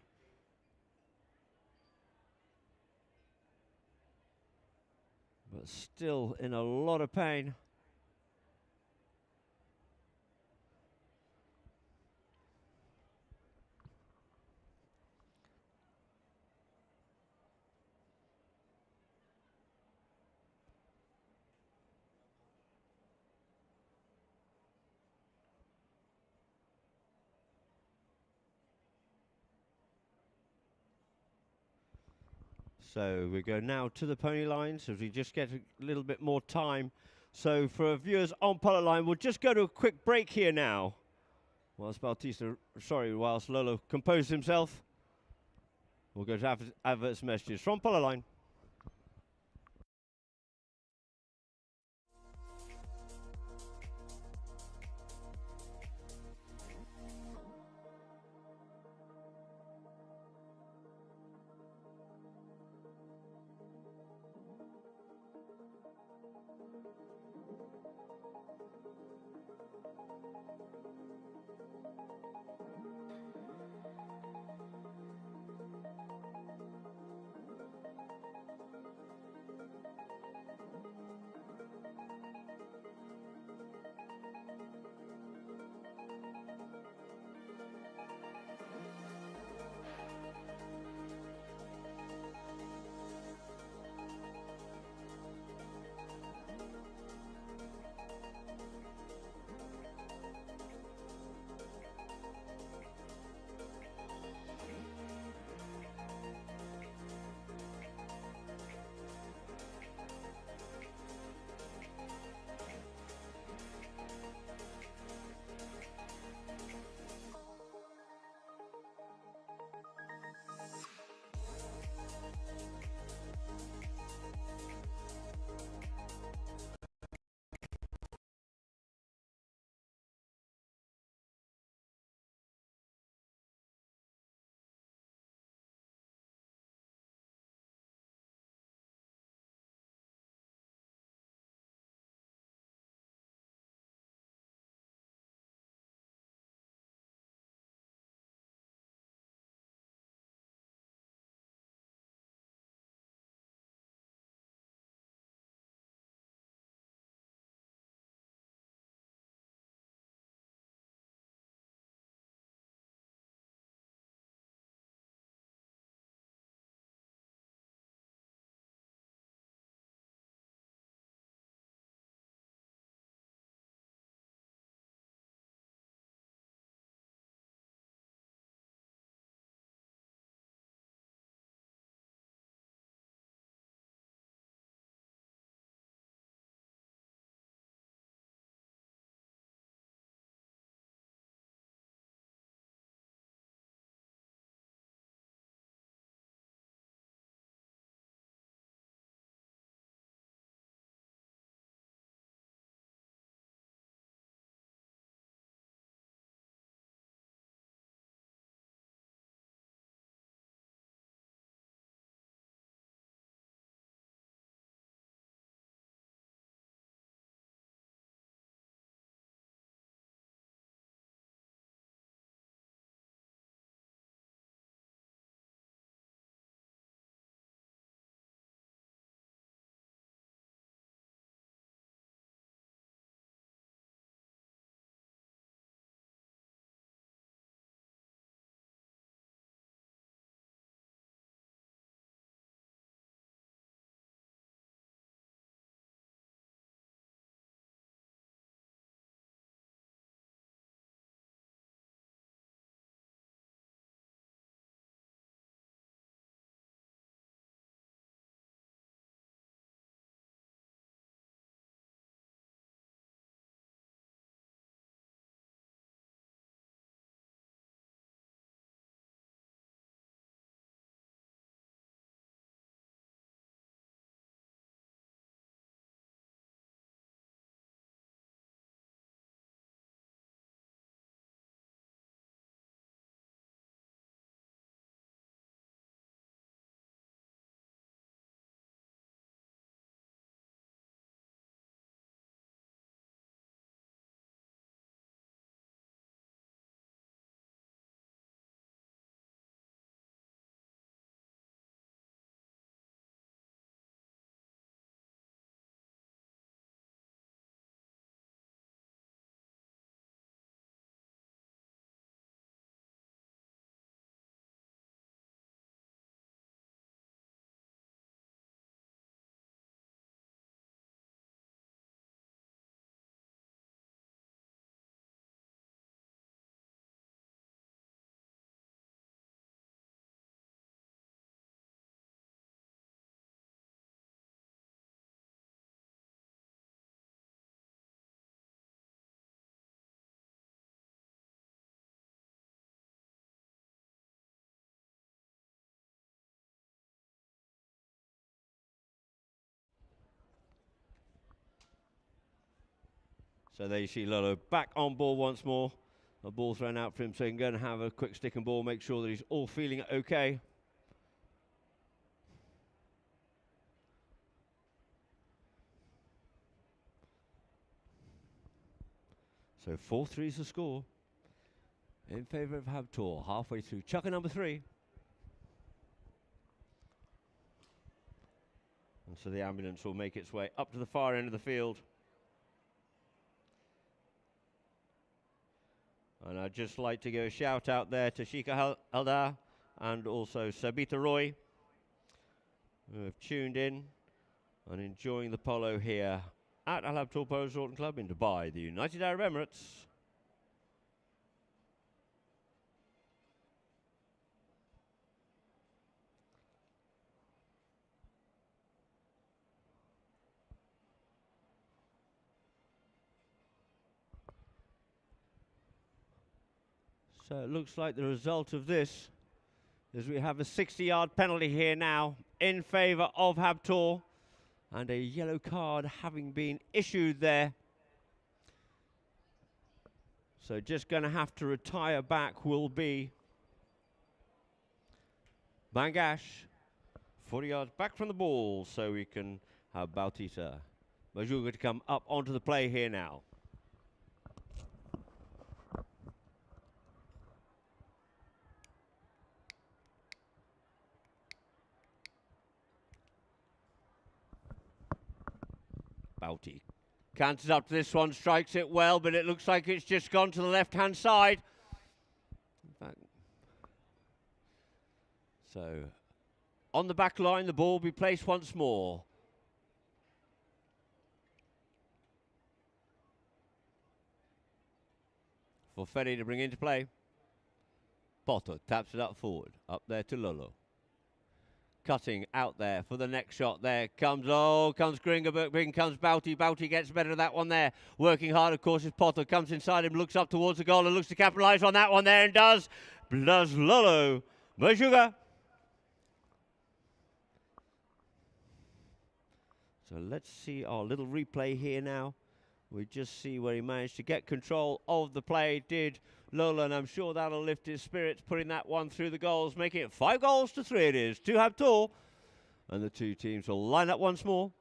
But still in a lot of pain. So we go now to the pony lines as we just get a little bit more time. So for our viewers on Polo Line, we'll just go to a quick break here now. Whilst whilst Lolo composes himself. We'll go to adverts messages from Polo Line. So there you see Lolo back on ball once more. A ball thrown out for him, so he can go and have a quick stick and ball, make sure that he's all feeling okay. So 4-3 is the score in favour of Habtoor, halfway through Chukker number 3. And so the ambulance will make its way up to the far end of the field. And I'd just like to give a shout out there to Shika Haldar and also Sabita Roy, who have tuned in and enjoying the polo here at Habtoor Polo Resort and Club in Dubai, the United Arab Emirates. So it looks like the result of this is we have a 60-yard penalty here now in favour of Habtoor, and a yellow card having been issued there. So just going to have to retire back will be Bangash, 40 yards back from the ball, so we can have Bautista Majuga to come up onto the play here now. Bauti canters up to this one, strikes it well, but it looks like it's just gone to the left-hand side. In fact, so on the back line, the ball will be placed once more. For Ferry to bring into play. Potter taps it up forward, up there to Lolo. Cutting out there for the next shot. There comes, comes Gringa, but in comes Bauti. Bauti gets better of that one there. Working hard, of course, is Potter. Comes inside him, looks up towards the goal and looks to capitalise on that one there and does. Does Lolo Majuga. So let's see our little replay here now. We just see where he managed to get control of the play. Did Lola, and I'm sure that'll lift his spirits, putting that one through the goals, making it 5-3 it is to Habtoor. And the two teams will line up once more.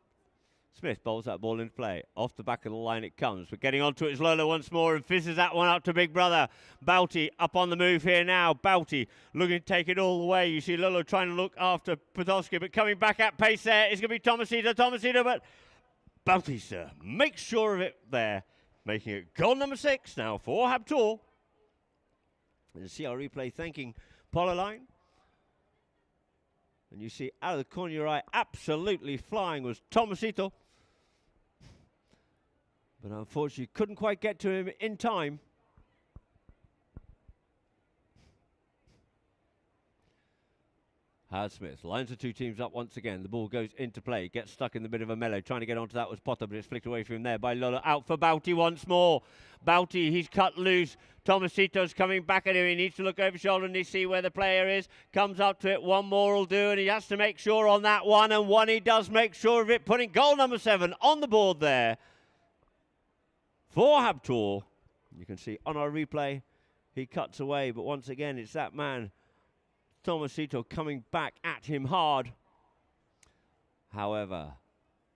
Smith bowls that ball into play. Off the back of the line it comes. But getting onto it is Lola once more and fizzes that one up to Big Brother. Bauti up on the move here now. Bauti looking to take it all the way. You see Lola trying to look after Podolski, but coming back at pace there is going to be Tomasita, but Bautista makes sure of it there, making it goal number 6 now for Habtoor. And you see our replay thanking Polo Line. And you see out of the corner of your eye, absolutely flying was Tomasito. But unfortunately couldn't quite get to him in time. Howard Smith lines the two teams up once again. The ball goes into play, gets stuck in the bit of a melee. Trying to get onto that was Potter, but it's flicked away from him there by Lolo. Out for Bauti once more. Bauti, he's cut loose. Tomasito's coming back at him. He needs to look over his shoulder and see where the player is. Comes up to it. One more will do, and he has to make sure on that one. And one he does make sure of it, putting goal number 7 on the board there for Habtoor. You can see on our replay, he cuts away, but once again, it's that man, Tomasito, coming back at him hard. However,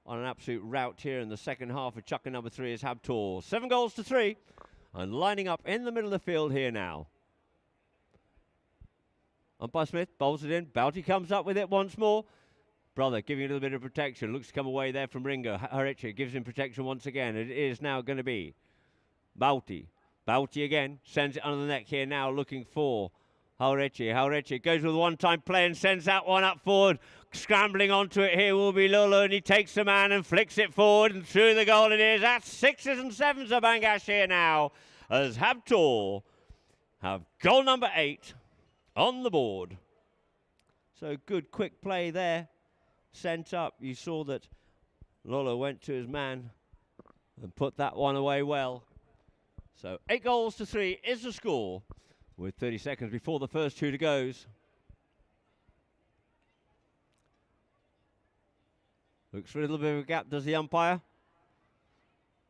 on an absolute rout here in the second half of Chukker number 3 is Habtoor. 7-3, and lining up in the middle of the field here now. Umpire Smith bowls it in. Bauti comes up with it once more. Brother giving a little bit of protection. Looks to come away there from Ringo. Harichi gives him protection once again. It is now going to be Bauti. Bauti again. Sends it under the neck here now, looking for Haurechi goes with a one-time play and sends that one up forward. Scrambling onto it here will be Lolo, and he takes the man and flicks it forward and through the goal it is. That's 6s and 7s of Bangash here now, as Habtoor have goal number 8 on the board. So good quick play there. Sent up. You saw that Lolo went to his man and put that one away well. So 8-3 is the score, with 30 seconds before the first shooter goes. Looks for a little bit of a gap, does the umpire?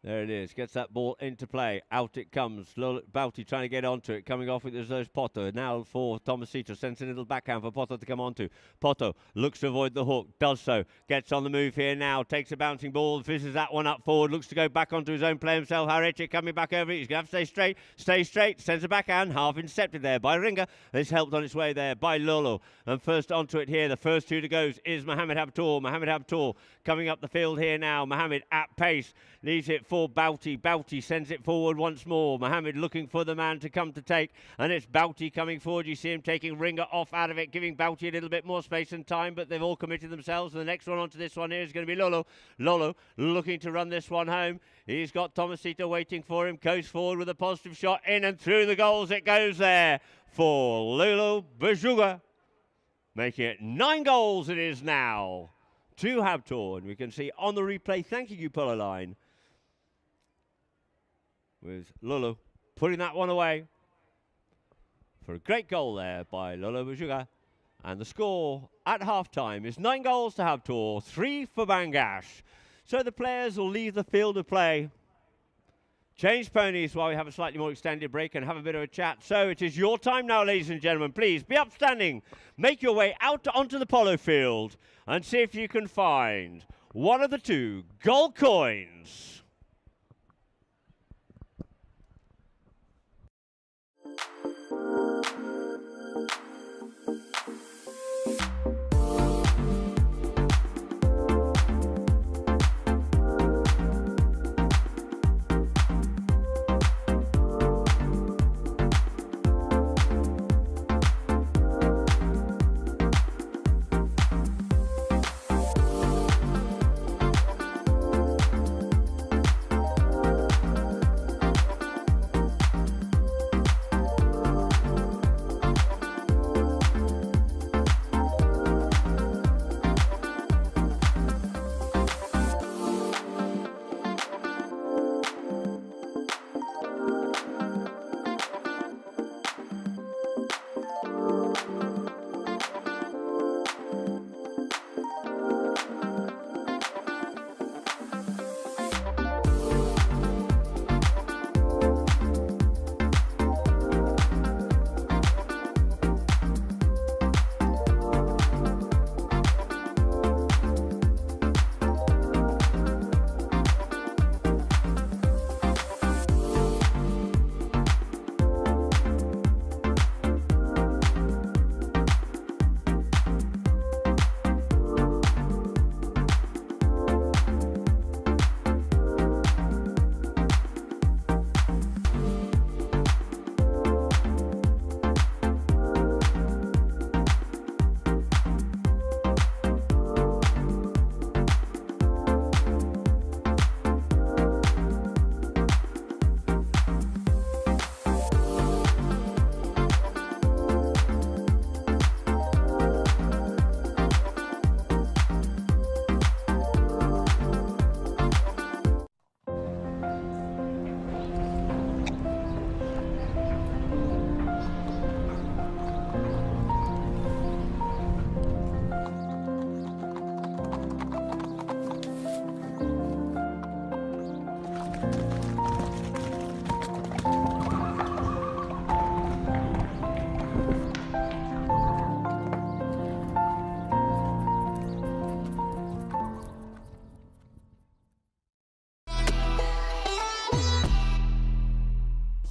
There it is. Gets that ball into play. Out it comes. Bouty trying to get onto it. Coming off with those Poto. Now for Tomasito. Sends a little backhand for Poto to come onto. Poto looks to avoid the hook. Does so. Gets on the move here now. Takes a bouncing ball. Fizzes that one up forward. Looks to go back onto his own play himself. Hareche coming back over it. He's going to have to stay straight. Stay straight. Sends a backhand. Half intercepted there by Ringa. It's helped on its way there by Lolo. And first onto it here. The first two to go is Mohamed Habtoor. Mohamed Habtoor coming up the field here now. Mohamed at pace. Leaves it for Bouty. Bouty sends it forward once more. Mohamed looking for the man to come to take. And it's Bouty coming forward. You see him taking Ringa off out of it, giving Bouty a little bit more space and time, but they've all committed themselves. And the next one onto this one here is going to be Lolo. Lolo looking to run this one home. He's got Tomasito waiting for him. Goes forward with a positive shot. In and through the goals it goes there for Lolo Bajuga. Making it 9 goals it is now to Habtoor. And we can see on the replay, thanking you, Polo Line, with Lolo putting that one away for a great goal there by Lolo Bajuga. And the score at half-time is 9 goals to Habtoor, 3 for Bangash. So the players will leave the field of play, change ponies while we have a slightly more extended break and have a bit of a chat. So it is your time now, ladies and gentlemen. Please be upstanding. Make your way out onto the polo field and see if you can find one of the 2 gold coins.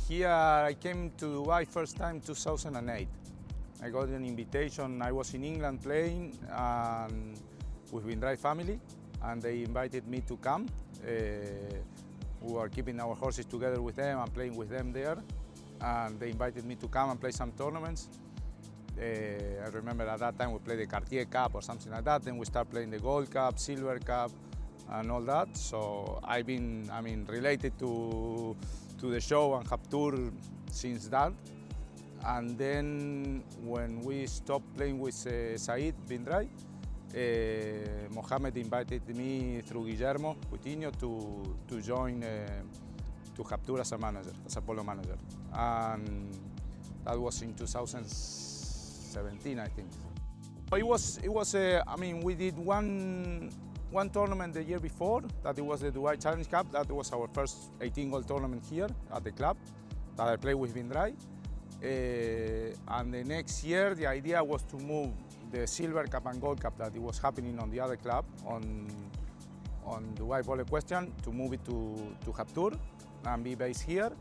Here I came to Dubai first time 2008. I got an invitation. I was in England playing with Windrive family, and they invited me to come. We were keeping our horses together with them and playing with them there, and they invited me to come and play some tournaments. I remember at that time we played the Cartier Cup or something like that. Then we start playing the Gold Cup, Silver Cup, and all that. So I've been, related to the show and Habtoor since that. And then when we stopped playing with Said Bindrai, Mohamed invited me through Guillermo Coutinho to join to Habtoor as a manager, as a polo manager. And that was in 2017, I think. It was we did one one tournament the year before, that it was the Dubai Challenge Cup. That was our first 18-hole tournament here at the club that I played with Vindrai. And the next year, the idea was to move the Silver Cup and Gold Cup that it was happening on the other club, on Dubai Polo Question, to move it to Habtoor and be based here.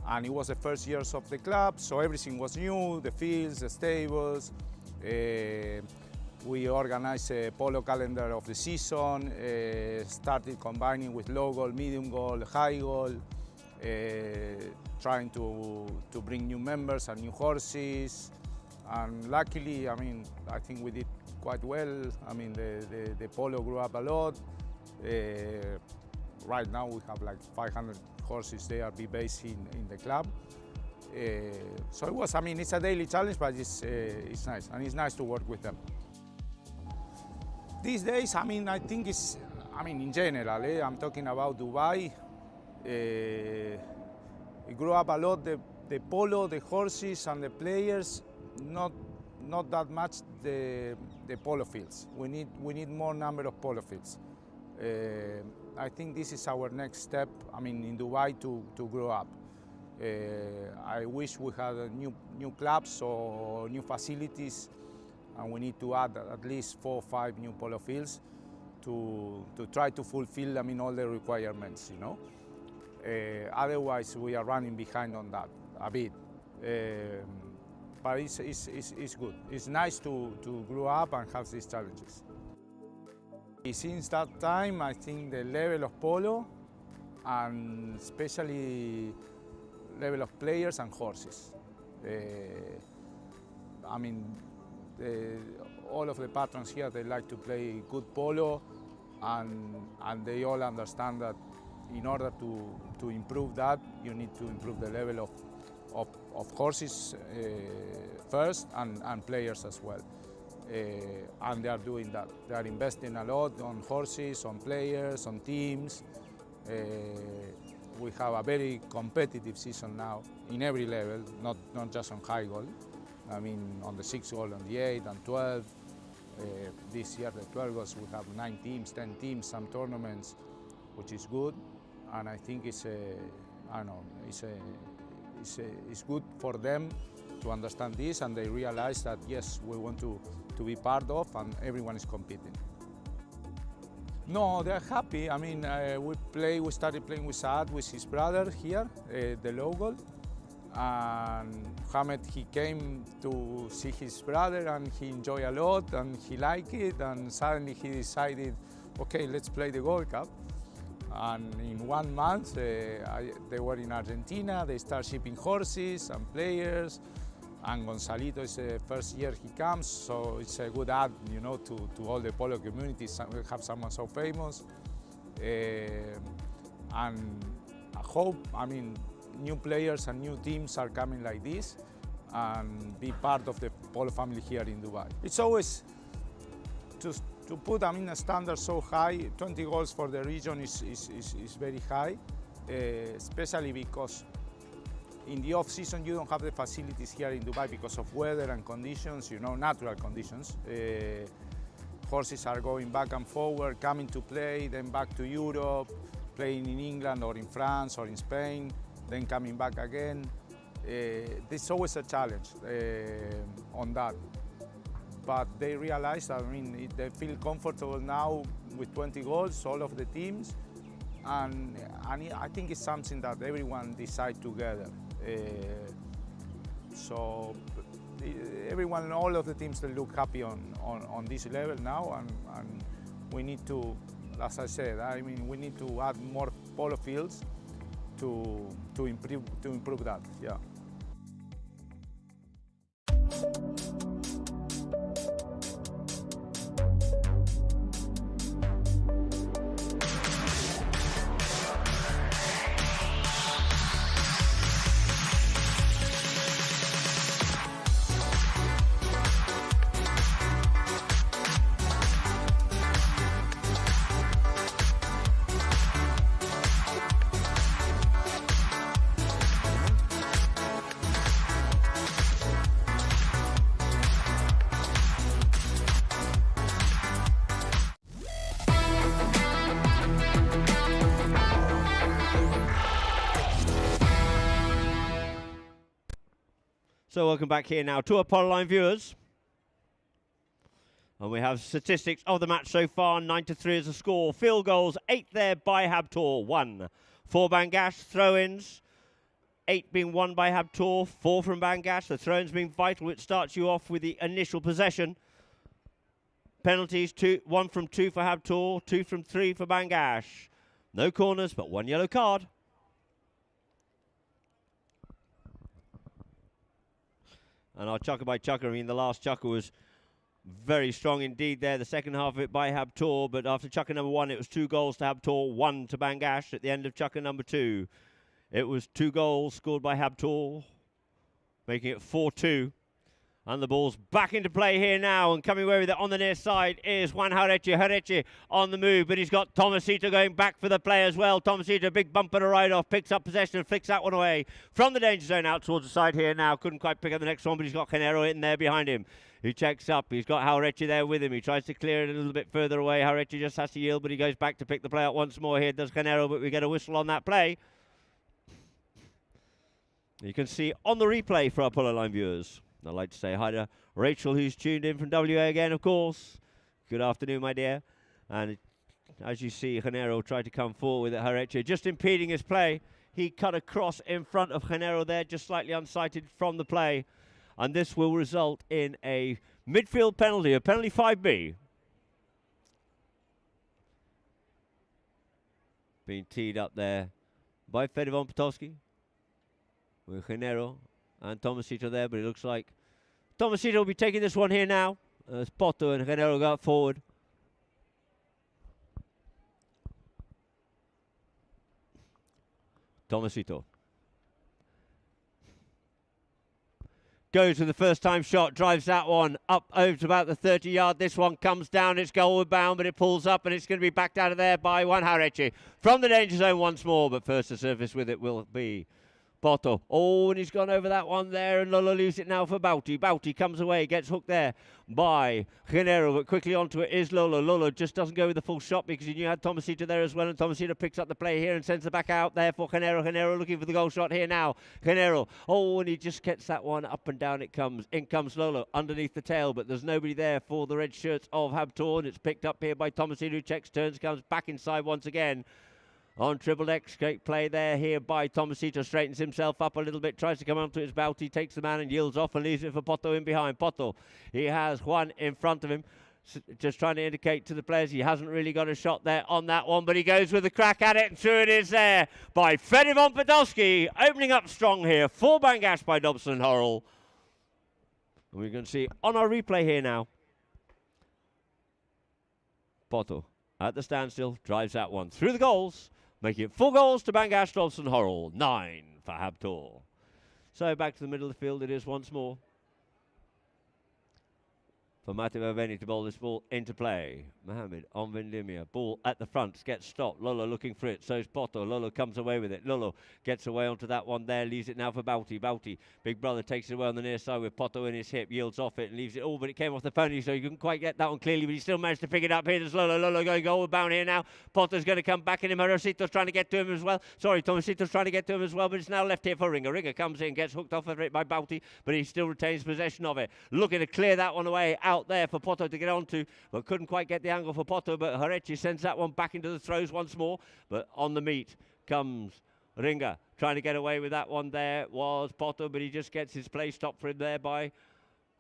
And it was the first years of the club, so everything was new, the fields, the stables. We organized a polo calendar of the season, started combining with low goal, medium goal, high goal, trying to bring new members and new horses. And luckily, I mean, I think we did quite well. I mean, the polo grew up a lot. Right now we have like 500 horses there be based in the club. So it was, I mean, it's a daily challenge, but it's nice, and it's nice to work with them. These days, I mean, I think it's, I mean, in general, I'm talking about Dubai. It grew up a lot, the polo, the horses and the players, not that much the polo fields. We need more number of polo fields. I think this is our next step, I mean, in Dubai to grow up. I wish we had new clubs or new facilities, and we need to add at least 4 or 5 new polo fields to try to fulfill, I mean, all the requirements, you know. Otherwise, we are running behind on that a bit. But it's good. It's nice to grow up and have these challenges. Since that time, I think the level of polo, and especially level of players and horses. I mean, all of the patrons here, they like to play good polo, and they all understand that in order to improve that, you need to improve the level of horses first, and players as well. And they are doing that. They are investing a lot on horses, on players, on teams. We have a very competitive season now in every level, not just on high goal. I mean, on the 6 goal, on the 8 and 12. This year, the 12 goals, we have 9 teams, 10 teams, some tournaments, which is good. And I think it's good for them to understand this, and they realize that yes, we want to be part of, and everyone is competing. No, they're happy. I mean, we started playing with Saad, with his brother here, the local. And Hamed, he came to see his brother, and he enjoyed a lot, and he liked it, and suddenly he decided, okay, let's play the Gold Cup. And in 1 month, they were in Argentina, they start shipping horses and players, and Gonzalito is the first year he comes, so it's a good add, you know, to all the polo communities, have someone so famous. And I hope, I mean, new players and new teams are coming like this, and be part of the polo family here in Dubai. It's always to put, I mean, a standard so high. 20 goals for the region is very high, especially because in the off-season you don't have the facilities here in Dubai because of weather and conditions, you know, natural conditions. Horses are going back and forward, coming to play, then back to Europe, playing in England or in France or in Spain, then coming back again. There's always a challenge on that. But they realize that, I mean, they feel comfortable now with 20 goals, all of the teams, and I think it's something that everyone decides together. So everyone, all of the teams, they look happy on this level now, and we need to, as I said, I mean, we need to add more polo fields to improve that. Yeah. So welcome back here now to our Polo Line viewers. And we have statistics of the match so far. 9-3 is the score. Field goals, 8 there by Habtoor, 1 for Bangash. Throw-ins, 8 being won by Habtoor, 4 from Bangash. The throw-ins being vital. It starts you off with the initial possession. Penalties, 1 from 2 for Habtoor, 2 from 3 for Bangash. No corners, but 1 yellow card. And our chukker by chukker, I mean, the last chukker was very strong indeed there. The second half of it by Habtoor, but after chukker number 1, it was 2 goals to Habtoor, 1 to Bangash. At the end of chukker number 2, it was 2 goals scored by Habtoor, making it 4-2. And the ball's back into play here now, and coming away with it on the near side is Juan Hareche. Hareche on the move, but he's got Tomasito going back for the play as well. Tomasito, big bump and a ride-off, picks up possession and flicks that one away from the danger zone out towards the side here now. Couldn't quite pick up the next one, but he's got Genero in there behind him. He checks up. He's got Hareche there with him. He tries to clear it a little bit further away. Hareche just has to yield, but he goes back to pick the play up once more here. Does Genero, but we get a whistle on that play. You can see on the replay for our Polo Line viewers. I'd like to say hi to Rachel, who's tuned in from WA again, of course. Good afternoon, my dear. And as you see, Genero tried to come forward with Hareche, just impeding his play. He cut across in front of Genero there, just slightly unsighted from the play. And this will result in a midfield penalty, a penalty 5B. Being teed up there by Fedivon Potowski with Genero and Tomasito there, but it looks like Tomasito will be taking this one here now as Poto and Genero go forward. Tomasito goes with the first time shot, drives that one up over to about the 30-yard. This one comes down, it's goalward bound, but it pulls up and it's going to be backed out of there by Juan Hareche from the danger zone once more, but first to surface with it will be Poto. Oh, and he's gone over that one there, and Lolo leaves it now for Bauti. Bauti comes away, gets hooked there by Genero, but quickly onto it is Lolo. Lolo just doesn't go with the full shot because he knew he had Tomasito there as well, and Tomasito picks up the play here and sends it back out there for Genero. Genero looking for the goal shot here now. Genero, oh, and he just gets that one up and down it comes. In comes Lolo underneath the tail, but there's nobody there for the red shirts of Habtoor, and it's picked up here by Tomasito, who checks, turns, comes back inside once again. On triple X, great play there here by Tomasito, straightens himself up a little bit, tries to come onto his Bauti, takes the man and yields off and leaves it for Poto in behind. Poto, he has Juan in front of him, just trying to indicate to the players he hasn't really got a shot there on that one, but he goes with a crack at it, and through it is there by Fedivon Potowski, opening up strong here for Bangash by Dobson and Horrell. And we can see on our replay here now, Poto at the standstill, drives that one through the goals, making it 4 goals to Bangash, Dobson, Horrell, 9 for Habtoor. So back to the middle of the field it is once more for Mateo Veni to bowl this ball into play. Mohamed on Vendimia. Ball at the front, gets stopped. Lolo looking for it, so is Poto. Lolo comes away with it. Lolo gets away onto that one there, leaves it now for Bauti. Bauti, big brother, takes it away on the near side with Poto in his hip, yields off it and leaves it all, but it came off the pony, so you couldn't quite get that one clearly, but he still managed to pick it up. Here there's Lolo. Lolo going goal bound here now. Poto's going to come back in him. Tomasito's trying to get to him as well. Tomasito's trying to get to him as well, but it's now left here for Ringer. Ringer comes in, gets hooked off of it by Bauti, but he still retains possession of it. Looking to clear that one away out there for Poto to get onto, but couldn't quite get the angle for Poto, but Hareche sends that one back into the throws once more, but on the meet comes Ringer, trying to get away with that one there was Poto, but he just gets his play stopped for him there by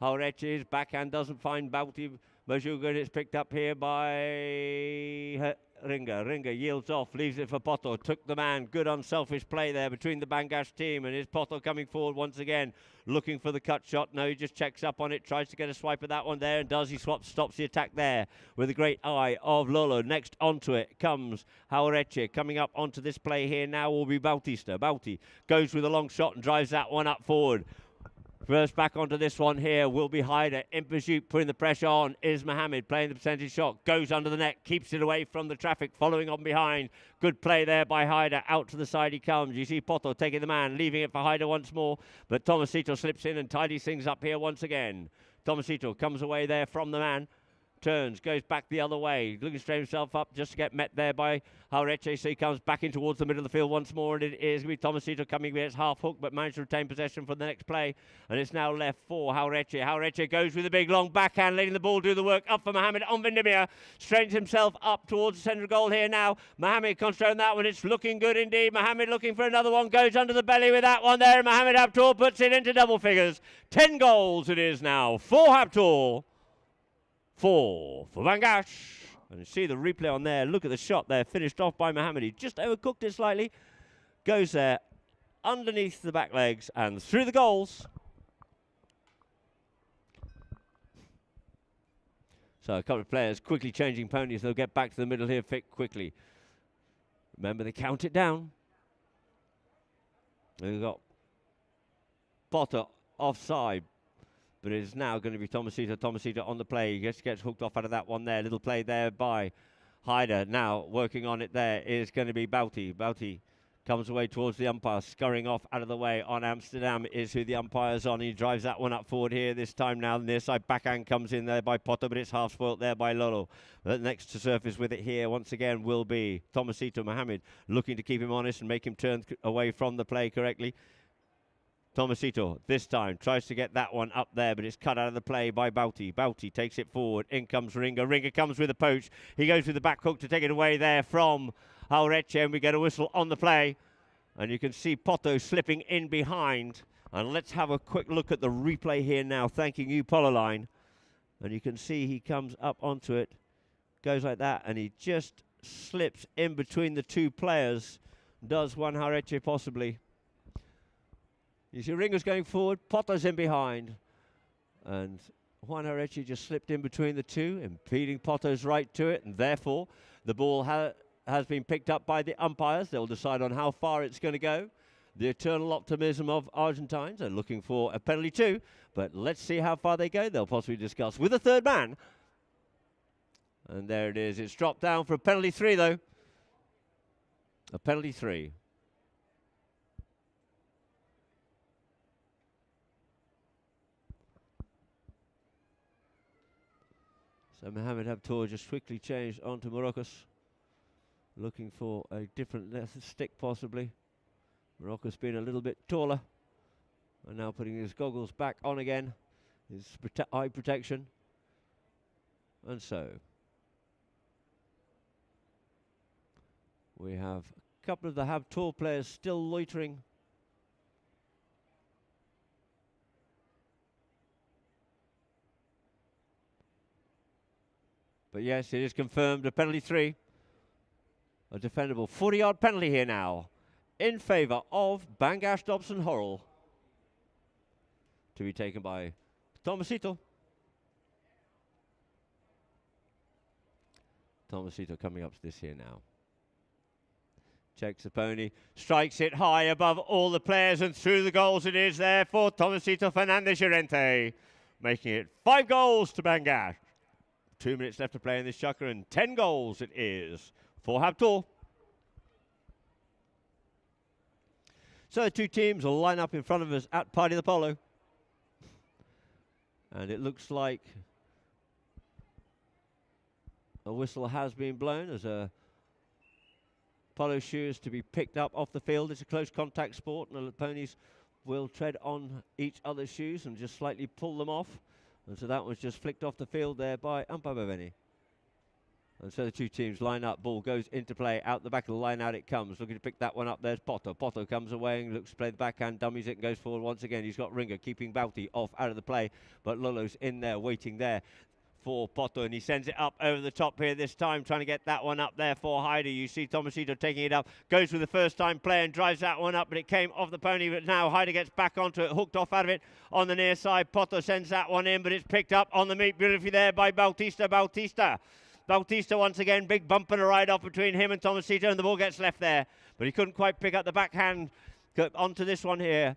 Hareche's backhand, doesn't find Bauti Majuga, and it's picked up here by Ringer. Ringer yields off, leaves it for Poto, took the man, good unselfish play there between the Bangash team, and is Poto coming forward once again, looking for the cut shot. No, he just checks up on it, tries to get a swipe at that one there, and does. He stops the attack there with a great eye of Lolo. Next onto it comes Hareche. Coming up onto this play here now will be Bautista. Bauti goes with a long shot and drives that one up forward. First back onto this one here will be Haider. In pursuit, putting the pressure on is Mohamed, playing the percentage shot. Goes under the net, keeps it away from the traffic, following on behind. Good play there by Haider. Out to the side he comes. You see Poto taking the man, leaving it for Haider once more. But Tomasito slips in and tidies things up here once again. Tomasito comes away there from the man. turns, goes back the other way, looking straight himself up just to get met there by Haureche, so he comes back in towards the middle of the field once more, and it is going to be Tomasito coming with its half hook, but managed to retain possession for the next play, and it's now left for Haureche. Haureche goes with a big long backhand, letting the ball do the work, up for Mohamed on Vindemir, straightens himself up towards the centre goal here now. Mohamed concentrating that one, it's looking good indeed. Mohamed looking for another one, goes under the belly with that one there, and Mohamed Habtoor puts it into double figures. 10 goals it is now for Habtoor. 4 for Bangash. And you see the replay on there. Look at the shot there, finished off by Mohamed. He just overcooked it slightly. Goes there underneath the back legs and through the goals. So a couple of players quickly changing ponies. They'll get back to the middle here quickly. Remember, they count it down. We've got Potter offside. But it is now going to be Tomasito. Tomasito on the play. He gets hooked off out of that one there. Little play there by Hyder. Now working on it there is going to be Bouty. Bouty comes away towards the umpire, scurrying off out of the way on Amsterdam is who the umpire's on. He drives that one up forward here this time now. The near side backhand comes in there by Potter, but it's half spoilt there by Lolo. But next to surface with it here once again will be Tomasito Mohamed, looking to keep him honest and make him turn away from the play correctly. Tomasito this time tries to get that one up there, but it's cut out of the play by Bouty. Bouty takes it forward. In comes Ringa. Ringa comes with a poach. He goes with the back hook to take it away there from Haureche, and we get a whistle on the play. And you can see Poto slipping in behind. And let's have a quick look at the replay here now, thanking you, Polo Line. And you can see he comes up onto it, goes like that, and he just slips in between the two players. Does one Haureche possibly. You see Ringa's going forward, Potter's in behind. And Juan Haureche just slipped in between the two, impeding Potter's right to it, and therefore the ball has been picked up by the umpires. They'll decide on how far it's going to go. The eternal optimism of Argentines are looking for a penalty too, but let's see how far they go. They'll possibly discuss with a third man. And there it is. It's dropped down for a penalty 3 though. A penalty 3. So Mohamed Habtoor just quickly changed onto Marocos, looking for a different stick possibly. Marocos being a little bit taller, and now putting his goggles back on again, his eye protection. And so we have a couple of the Habtoor players still loitering. But yes, it is confirmed, a penalty 3. A defendable 40-yard penalty here now in favour of Bangash Dobson Horrell. To be taken by Tomasito. Tomasito coming up to this here now. Checks the pony, strikes it high above all the players, and through the goals it is there for Tomasito Fernandez Llorente, making it 5 goals to Bangash. 2 minutes left to play in this Chukker, and 10 goals it is for Habtoor. So the two teams will line up in front of us at Party of the Polo. And it looks like a whistle has been blown as a polo shoe is to be picked up off the field. It's a close contact sport, and the ponies will tread on each other's shoes and just slightly pull them off. And so that was just flicked off the field there by umpire Baveni. And so the two teams line up, ball goes into play, out the back of the line, out it comes, looking to pick that one up, there's Poto. Poto comes away and looks to play the backhand, dummies it and goes forward once again. He's got Ringa keeping Bouty off out of the play, but Lolo's in there, waiting there for Poto, and he sends it up over the top here this time, trying to get that one up there for Hyder. You see Tomasito taking it up, goes with the first time play and drives that one up, but it came off the pony, but now Hyder gets back onto it, hooked off out of it on the near side. Poto sends that one in, but it's picked up on the meat beautifully there by Bautista. Bautista once again, big bump and a ride off between him and Tomasito, and the ball gets left there, but he couldn't quite pick up the backhand. Onto this one here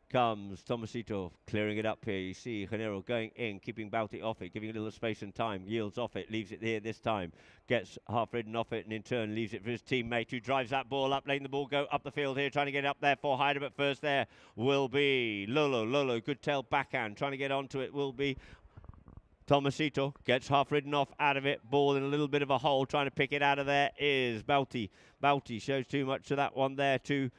comes Tomasito, clearing it up here. You see Genero going in, keeping Bouty off it, giving a little space and time, yields off it, leaves it here this time, gets half-ridden off it, and in turn leaves it for his teammate, who drives that ball up, letting the ball go up the field here, trying to get it up there for Hyder, but first there will be Lolo. Good tail backhand, trying to get onto it will be Tomasito gets half ridden off out of it. Ball in a little bit of a hole. Trying to pick it out of there is Bauti. Bauti shows too much to that one there to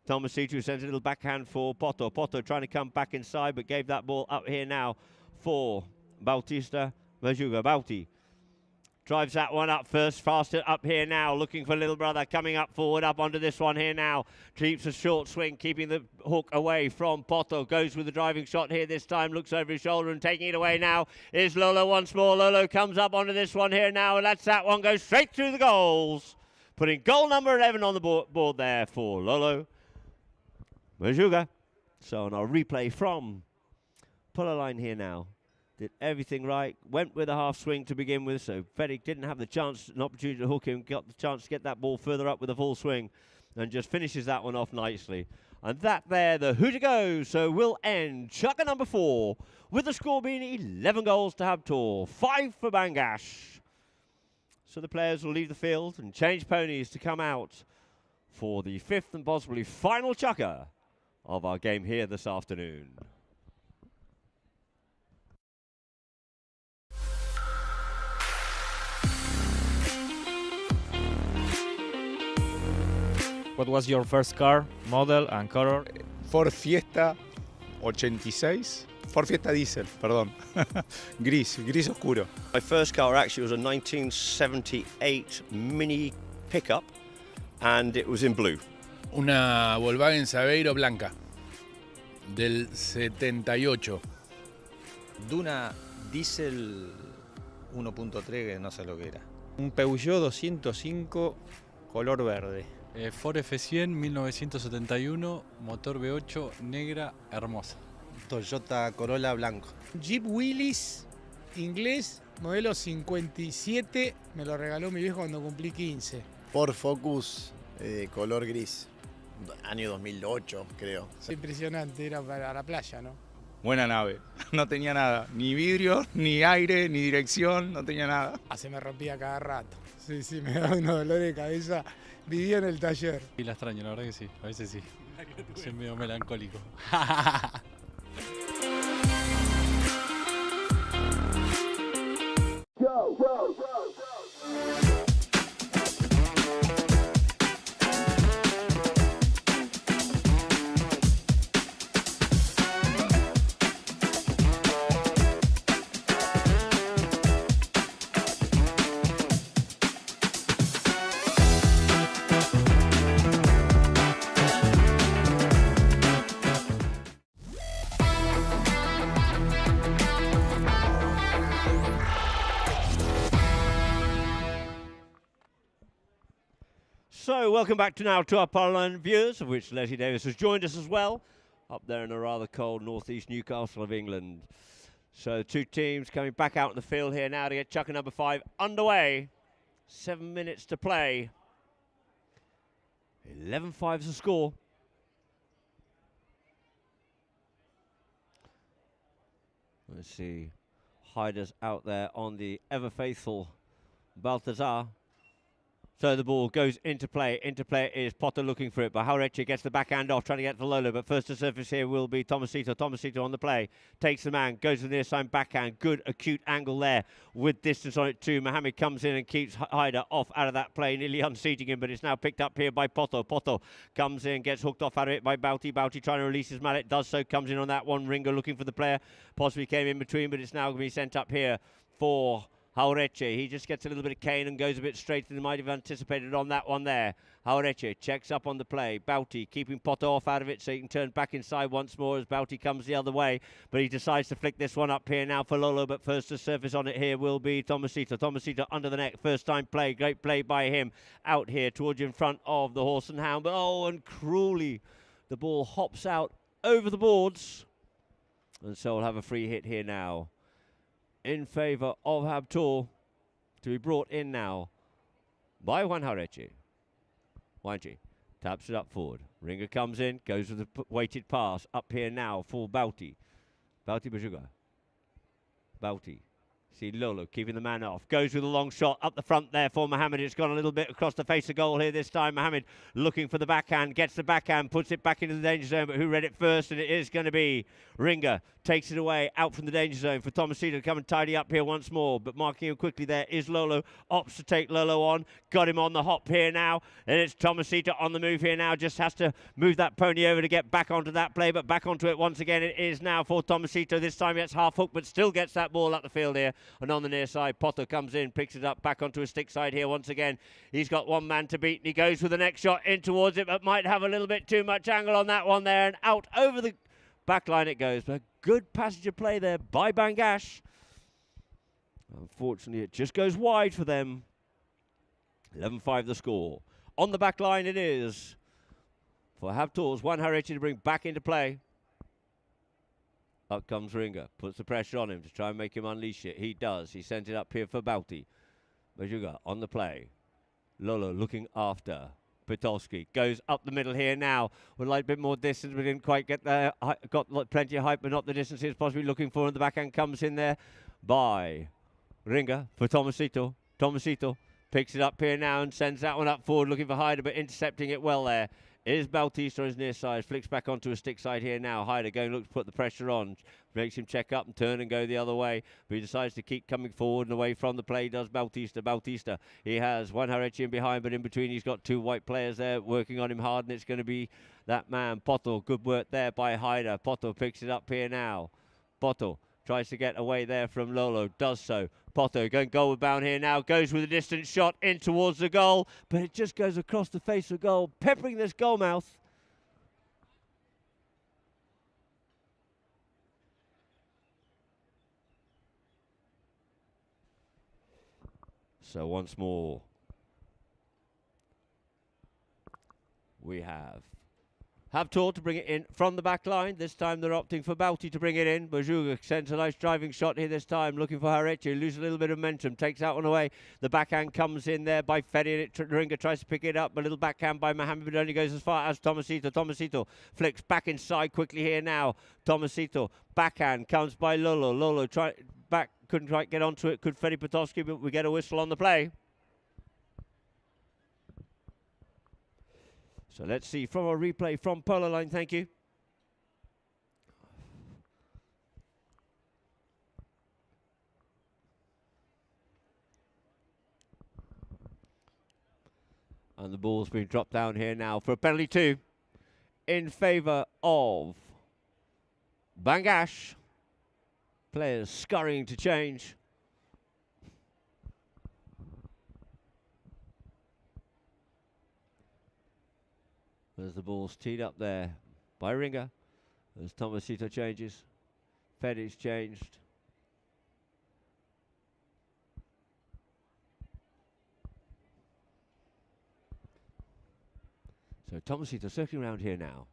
Tomasito, who sends a little backhand for Poto. Poto trying to come back inside, but gave that ball up here now for Bautista Majuga. Bauti drives that one up first, faster up here now, looking for little brother, coming up forward, up onto this one here now. Keeps a short swing, keeping the hook away from Poto. Goes with the driving shot here this time, looks over his shoulder and taking it away now is Lolo once more. Lolo comes up onto this one here now, and that's that one, goes straight through the goals. Putting goal number 11 on the board there for Lolo Majuga. So on our replay from Polo line here now. Did everything right, went with a half swing to begin with, so Fedic didn't have the chance, an opportunity to hook him, got the chance to get that ball further up with a full swing, and just finishes that one off nicely. And that there, the who to go, so we'll end Chukker number 4, with the score being 11 goals to Habtoor, 5 for Bangash. So the players will leave the field and change ponies to come out for the 5th and possibly final Chukker of our game here this afternoon. What was your first car, model and color? Ford Fiesta 86. Ford Fiesta Diesel, perdón. Gris oscuro. My first car actually was a 1978 Mini pickup, and it was in blue. Una Volkswagen Saveiro blanca, del 78. Duna Diesel 1.3, que no sé lo que era. Un Peugeot 205 color verde. Ford F100 1971, motor V8, negra, hermosa. Toyota Corolla blanco. Jeep Willys inglés, modelo 57, me lo regaló mi viejo cuando cumplí 15. Ford Focus color gris, año 2008 creo. Impresionante, era para la playa, ¿no? Buena nave, no tenía nada, ni vidrio, ni aire, ni dirección, no tenía nada. Se me rompía cada rato. Sí, me daba unos dolores de cabeza. Vivía en el taller. Y la extraño, la verdad que sí, a veces sí. Soy medio melancólico. So, welcome back to our Polo Line viewers, of which Leslie Davis has joined us as well, up there in a rather cold northeast Newcastle of England. So, two teams coming back out in the field here now to get Chukker number 5 underway. 7 minutes to play. 11-5 is the score. Let's see. Hiders out there on the ever-faithful Balthazar. So the ball goes into play. Into play is Potter looking for it, but Haureche gets the backhand off, trying to get to Lolo. But first to surface here will be Tomasito. Tomasito on the play. Takes the man, goes to the near side backhand. Good acute angle there with distance on it too. Mohammed comes in and keeps Hyder off out of that play, nearly unseating him, but it's now picked up here by Poto. Poto comes in, gets hooked off out of it by Bauti. Bauti trying to release his mallet, does so, comes in on that one. Ringo looking for the player. Possibly came in between, but it's now going to be sent up here for Haureche. He just gets a little bit of cane and goes a bit straighter than he might have anticipated on that one there. Haureche checks up on the play. Bauti keeping Poto off out of it so he can turn back inside once more as Bauti comes the other way. But he decides to flick this one up here now for Lolo. But first to surface on it here will be Tomasito. Tomasito under the net. First time play. Great play by him out here towards in front of the Horse and Hound. But oh, and cruelly the ball hops out over the boards. And so we'll have a free hit here now in favour of Habtoor, to be brought in now by Juan Haureche. Juanchi taps it up forward. Ringer comes in, goes with the weighted pass up here now for Bauti. Bauti Bajuga. Bauti See Lolo keeping the man off. Goes with a long shot up the front there for Mohammed. It's gone a little bit across the face of goal here this time. Mohammed looking for the backhand. Gets the backhand. Puts it back into the danger zone. But who read it first? And it is going to be Ringer. Takes it away out from the danger zone for Tomasito to come and tidy up here once more. But marking him quickly there is Lolo. Opts to take Lolo on. Got him on the hop here now. And it's Tomasito on the move here now. Just has to move that pony over to get back onto that play. But back onto it once again. It is now for Tomasito. This time it's half hook, but still gets that ball up the field here. And on the near side, Potter comes in, picks it up back onto a stick side here once again. He's got one man to beat, and he goes with the next shot in towards it, but might have a little bit too much angle on that one there, and out over the back line it goes. But good passenger play there by Bangash. Unfortunately, it just goes wide for them. 11-5 the score. On the back line it is for Habtoor's Juan Harechi to bring back into play. Up comes Ringer, puts the pressure on him to try and make him unleash it. He does. He sends it up here for Bauti. Majuga on the play. Lolo looking after. Pitolski goes up the middle here now. Would like a bit more distance, but didn't quite get there. Got plenty of height, but not the distance he was possibly looking for. And the backhand comes in there by Ringer for Tomasito. Tomasito picks it up here now and sends that one up forward, looking for Hyder, but intercepting it well there. Is Bautista on his near side, flicks back onto a stick side here now. Hyder going, looks to put the pressure on, makes him check up and turn and go the other way, but he decides to keep coming forward and away from the play, does Bautista. Bautista, he has one Harechi in behind, but in between he's got two white players there working on him hard, and it's going to be that man, Poto. Good work there by Hyder. Poto picks it up here now. Poto tries to get away there from Lolo, does so. Poto going goal bound here now, goes with a distant shot in towards the goal, but it just goes across the face of goal, peppering this goal mouth. So once more, we have Habtoor to bring it in from the back line. This time they're opting for Bauti to bring it in. Bajuga sends a nice driving shot here this time, looking for Harechi. Loses a little bit of momentum, takes that one away. The backhand comes in there by Fedi, and Ringer tries to pick it up. A little backhand by Mohammed, but only goes as far as Tomasito. Tomasito flicks back inside quickly here now. Tomasito, backhand comes by Lolo. Lolo couldn't quite get onto it. Could Fedi Potowski, but we get a whistle on the play. So let's see from a replay from Polo Line, thank you. And the ball's been dropped down here now for a penalty two in favour of Bangash. Players scurrying to change. As the ball's teed up there by Ringer. As Tomasito changes. Fedi's changed. So Tomasito circling around here now.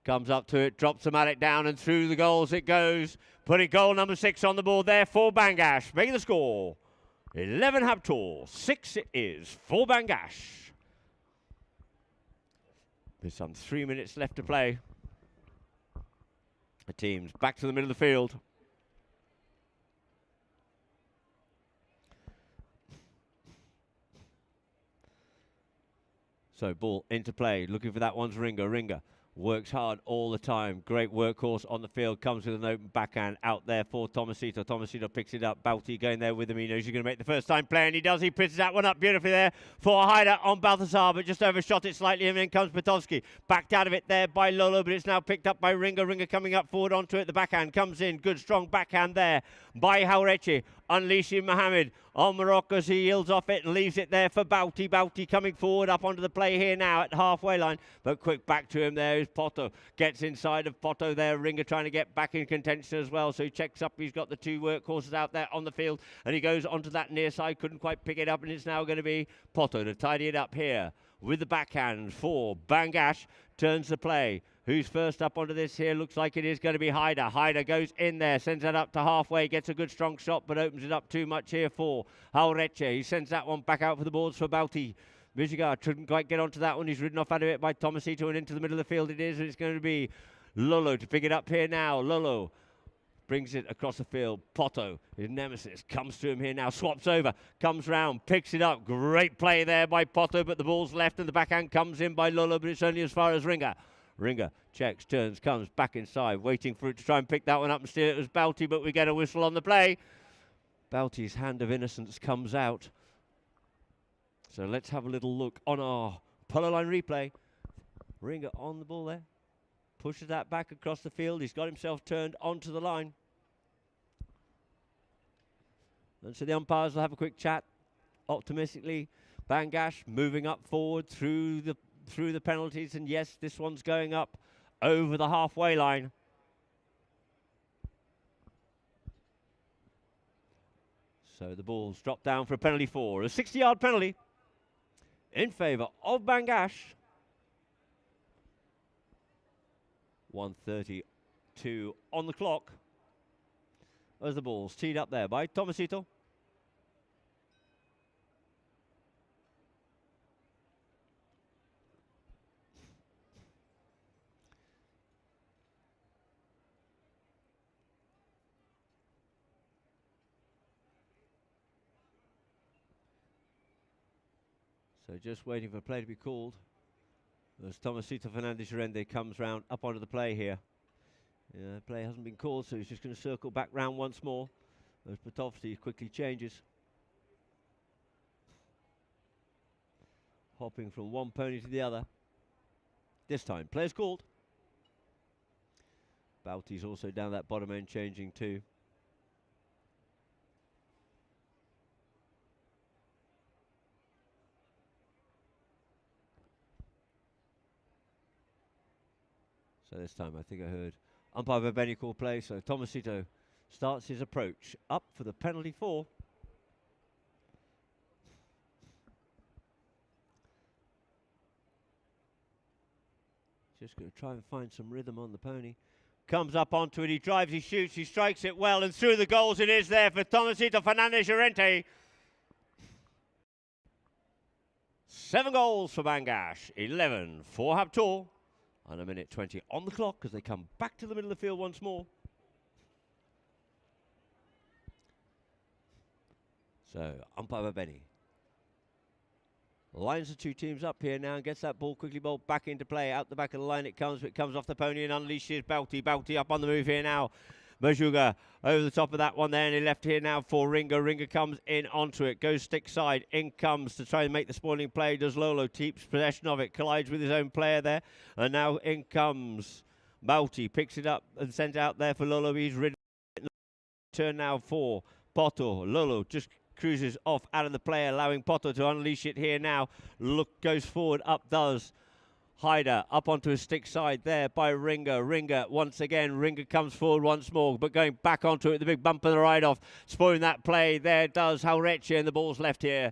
Comes up to it, drops the mallet down, and through the goals it goes. Putting goal number 6 on the board there for Bangash. Making the score 11 Habtoor, 6 it is for Bangash. With some 3 minutes left to play. The team's back to the middle of the field. So ball into play, looking for that one's Ringer. Ringer works hard all the time. Great workhorse on the field. Comes with an open backhand out there for Tomasito. Tomasito picks it up. Bauti going there with him. He knows he's going to make the first time play, and he does. He puts that one up beautifully there for Hyder on Balthazar, but just overshot it slightly, and then comes Potowski. Backed out of it there by Lolo, but it's now picked up by Ringer. Ringer coming up forward onto it. The backhand comes in. Good, strong backhand there by Harechi. Unleashing Mohammed on Morocco as he yields off it and leaves it there for Bauti. Bauti coming forward up onto the play here now at halfway line, but quick back to him there is Poto. Gets inside of Poto there. Ringer trying to get back in contention as well, so he checks up. He's got the two workhorses out there on the field, and he goes onto that near side. Couldn't quite pick it up, and it's now going to be Poto to tidy it up here with the backhand for Bangash. Turns the play. Who's first up onto this here? Looks like it is going to be Hyder. Hyder goes in there, sends that up to halfway, gets a good strong shot, but opens it up too much here for Harechi. He sends that one back out for the boards for Bauti. Vizigar couldn't quite get onto that one. He's ridden off out of it by Tomasito, and into the middle of the field it is, and it's going to be Lolo to pick it up here now. Lolo brings it across the field. Poto, his nemesis, comes to him here now, swaps over, comes round, picks it up. Great play there by Poto, but the ball's left and the backhand comes in by Lolo, but it's only as far as Ringer. Ringer checks, turns, comes back inside, waiting for it to try and pick that one up and steer. It was Balti, but we get a whistle on the play. Balti's hand of innocence comes out. So let's have a little look on our polo line replay. Ringer on the ball there. Pushes that back across the field. He's got himself turned onto the line. And so the umpires will have a quick chat. Optimistically, Bangash moving up forward through the penalties. And yes, this one's going up over the halfway line. So the ball's dropped down for a penalty 4. A 60-yard penalty in favour of Bangash. 1:32 on the clock. As the ball's teed up there by Tomasito. So just waiting for a play to be called. As Tomasito Fernandez-Llorente comes round up onto the play here. Yeah, play hasn't been called, so he's just going to circle back round once more. As Potovsky quickly changes. Hopping from one pony to the other. This time, play's called. Balti's also down that bottom end changing too. So this time I think I heard umpire Verbeni call play, so Tomasito starts his approach up for the penalty 4. Just going to try and find some rhythm on the pony. Comes up onto it, he drives, he shoots, he strikes it well, and through the goals it is there for Tomasito Fernandez-Llorente. 7 goals for Bangash, 11 for Habtoor. And a minute 20 on the clock as they come back to the middle of the field once more. So, umpire Benny lines the two teams up here now and gets that ball quickly bowled back into play. Out the back of the line it comes, but it comes off the pony and unleashes Balti. Balti up on the move here now. Majuga over the top of that one there, and he left here now for Ringer. Ringer comes in onto it, goes stick side, in comes to try and make the spoiling play. Does Lolo, keeps possession of it, collides with his own player there, and now in comes Balti, picks it up and sends out there for Lolo. He's ridden. Turn now for Poto. Lolo just cruises off out of the play, allowing Poto to unleash it here now. Look, goes forward, up does Hyder, up onto his stick side there by Ringer. Ringer once again. Ringer comes forward once more, but going back onto it, the big bump of the ride-off, spoiling that play. There does Haureche, and the ball's left here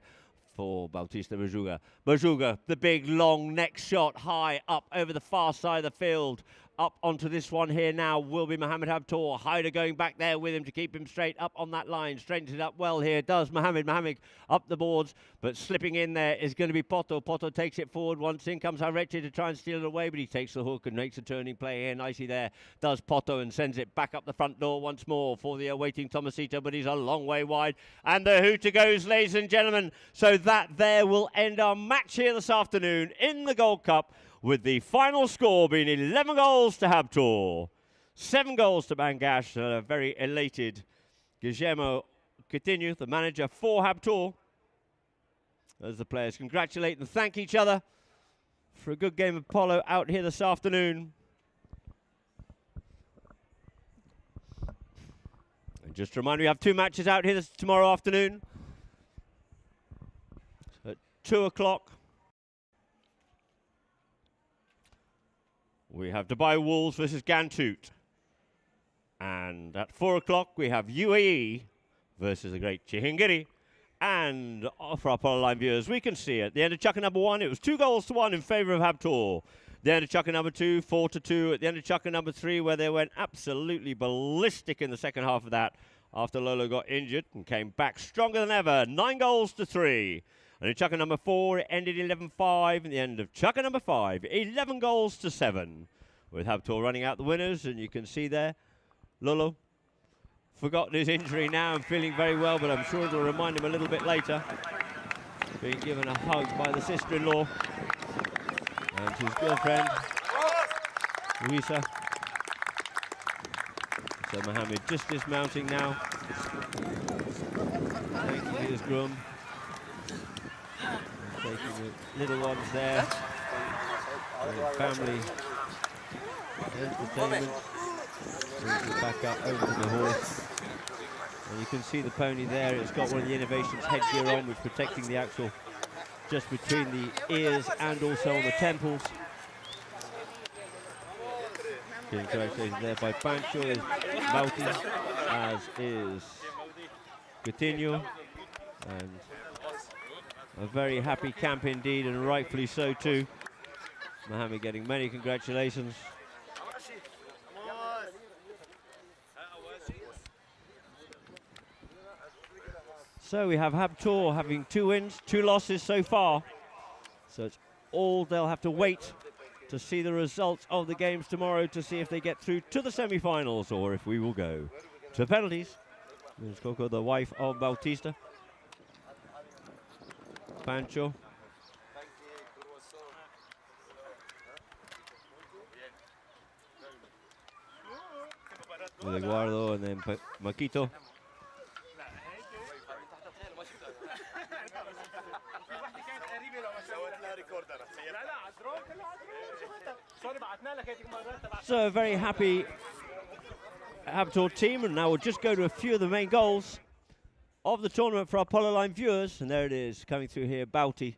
for Bautista Majuga. Majuga, the big long neck shot high up over the far side of the field. Up onto this one here now will be Mohamed Habtoor. Hyder going back there with him to keep him straight up on that line. Straightens it up well here. Does Mohamed. Mohamed up the boards, but slipping in there is going to be Poto. Poto takes it forward once in. Comes Haureche to try and steal it away, but he takes the hook and makes a turning play here. Nicely there. Does Poto and sends it back up the front door once more for the awaiting Tomasito, but he's a long way wide. And the hooter goes, ladies and gentlemen. So that there will end our match here this afternoon in the Gold Cup, with the final score being 11 goals to Habtoor, 7 goals to Bangash, and a very elated Guillermo Coutinho, the manager for Habtoor, as the players congratulate and thank each other for a good game of polo out here this afternoon. And just a reminder, we have 2 matches out here tomorrow afternoon at 2 o'clock. We have Dubai Wolves versus Gantut. And at 4 o'clock, we have UAE versus the great Chihingiri. And for our polo line viewers, we can see at the end of Chukker number 1, it was 2 goals to 1 in favour of Habtoor. The end of Chukker number 2, 4-2. At the end of Chukker number 3, where they went absolutely ballistic in the second half of that after Lolo got injured and came back stronger than ever, 9 goals to 3. And in Chukker number 4, it ended 11-5. In the end of Chukker number 5, 11 goals to 7. With Habtoor running out the winners, and you can see there, Lolo forgotten his injury now and feeling very well, but I'm sure it'll remind him a little bit later. Being given a hug by the sister-in-law and his girlfriend, Louisa. So Mohammed just dismounting now. Thanking his groom. Taking the little ones there. Family entertainment. Brings it back up over to the horse. And you can see the pony there. It's got one of the Innovations headgear on, which is protecting the axle just between the ears and also on the temples. Congratulations there by Pancho, is Bauti, as is Coutinho. And a very happy camp indeed, and rightfully so too. Mohammed getting many congratulations. So we have Habtoor having 2 wins, 2 losses so far. So it's all they'll have to wait to see the results of the games tomorrow to see if they get through to the semi-finals or if we will go to penalties. There's Coco, the wife of Bautista. Pancho. With Eduardo and then Maquito. So a very happy Habtoor team, and now we'll just go to a few of the main goals of the tournament for our Polo Line viewers. And there it is, coming through here, Bauti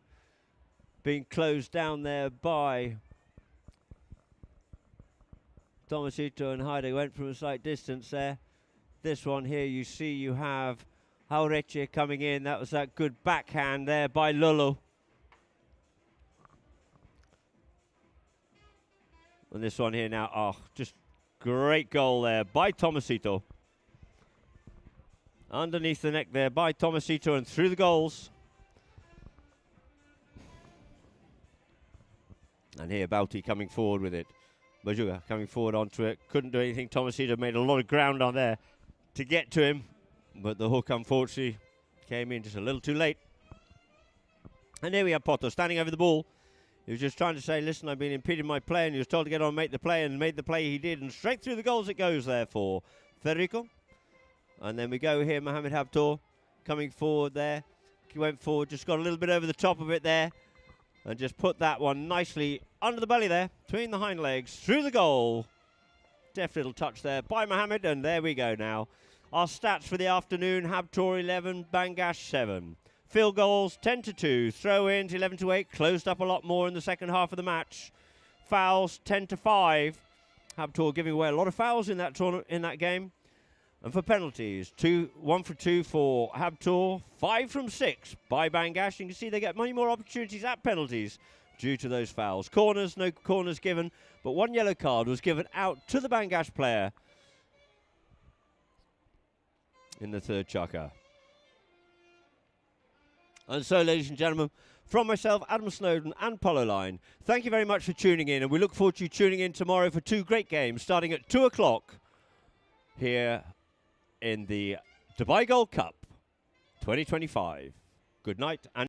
being closed down there by Tomasito and Heide. Went from a slight distance there. This one here, you see you have Jaureche coming in. That was that good backhand there by Lolo. And this one here now, oh, just great goal there by Tomasito. Underneath the neck there by Tomasito and through the goals. And here Bauti coming forward with it. Bajuga coming forward onto it. Couldn't do anything. Tomasito made a lot of ground on there to get to him. But the hook, unfortunately, came in just a little too late. And here we have Poto standing over the ball. He was just trying to say, listen, I've been impeding my play, and he was told to get on and make the play, and made the play he did, and straight through the goals it goes there for Federico. And then we go here, Mohammed Habtoor coming forward there. He went forward, just got a little bit over the top of it there, and just put that one nicely under the belly there, between the hind legs, through the goal. Deft little touch there by Mohammed, and there we go now. Our stats for the afternoon, Habtoor 11, Bangash 7. Field goals 10-2, throw-ins 11-8, closed up a lot more in the second half of the match. Fouls 10-5. Habtoor giving away a lot of fouls in that tournament, in that game. And for penalties, 1 for 2 for Habtoor, 5 from 6 by Bangash. You can see they get many more opportunities at penalties due to those fouls. Corners, no corners given, but 1 yellow card was given out to the Bangash player in the third chukker. And so, ladies and gentlemen, from myself, Adam Snowden, and Polo Line, thank you very much for tuning in, and we look forward to you tuning in tomorrow for 2 great games starting at 2 o'clock here in the Dubai Gold Cup 2025. Good night and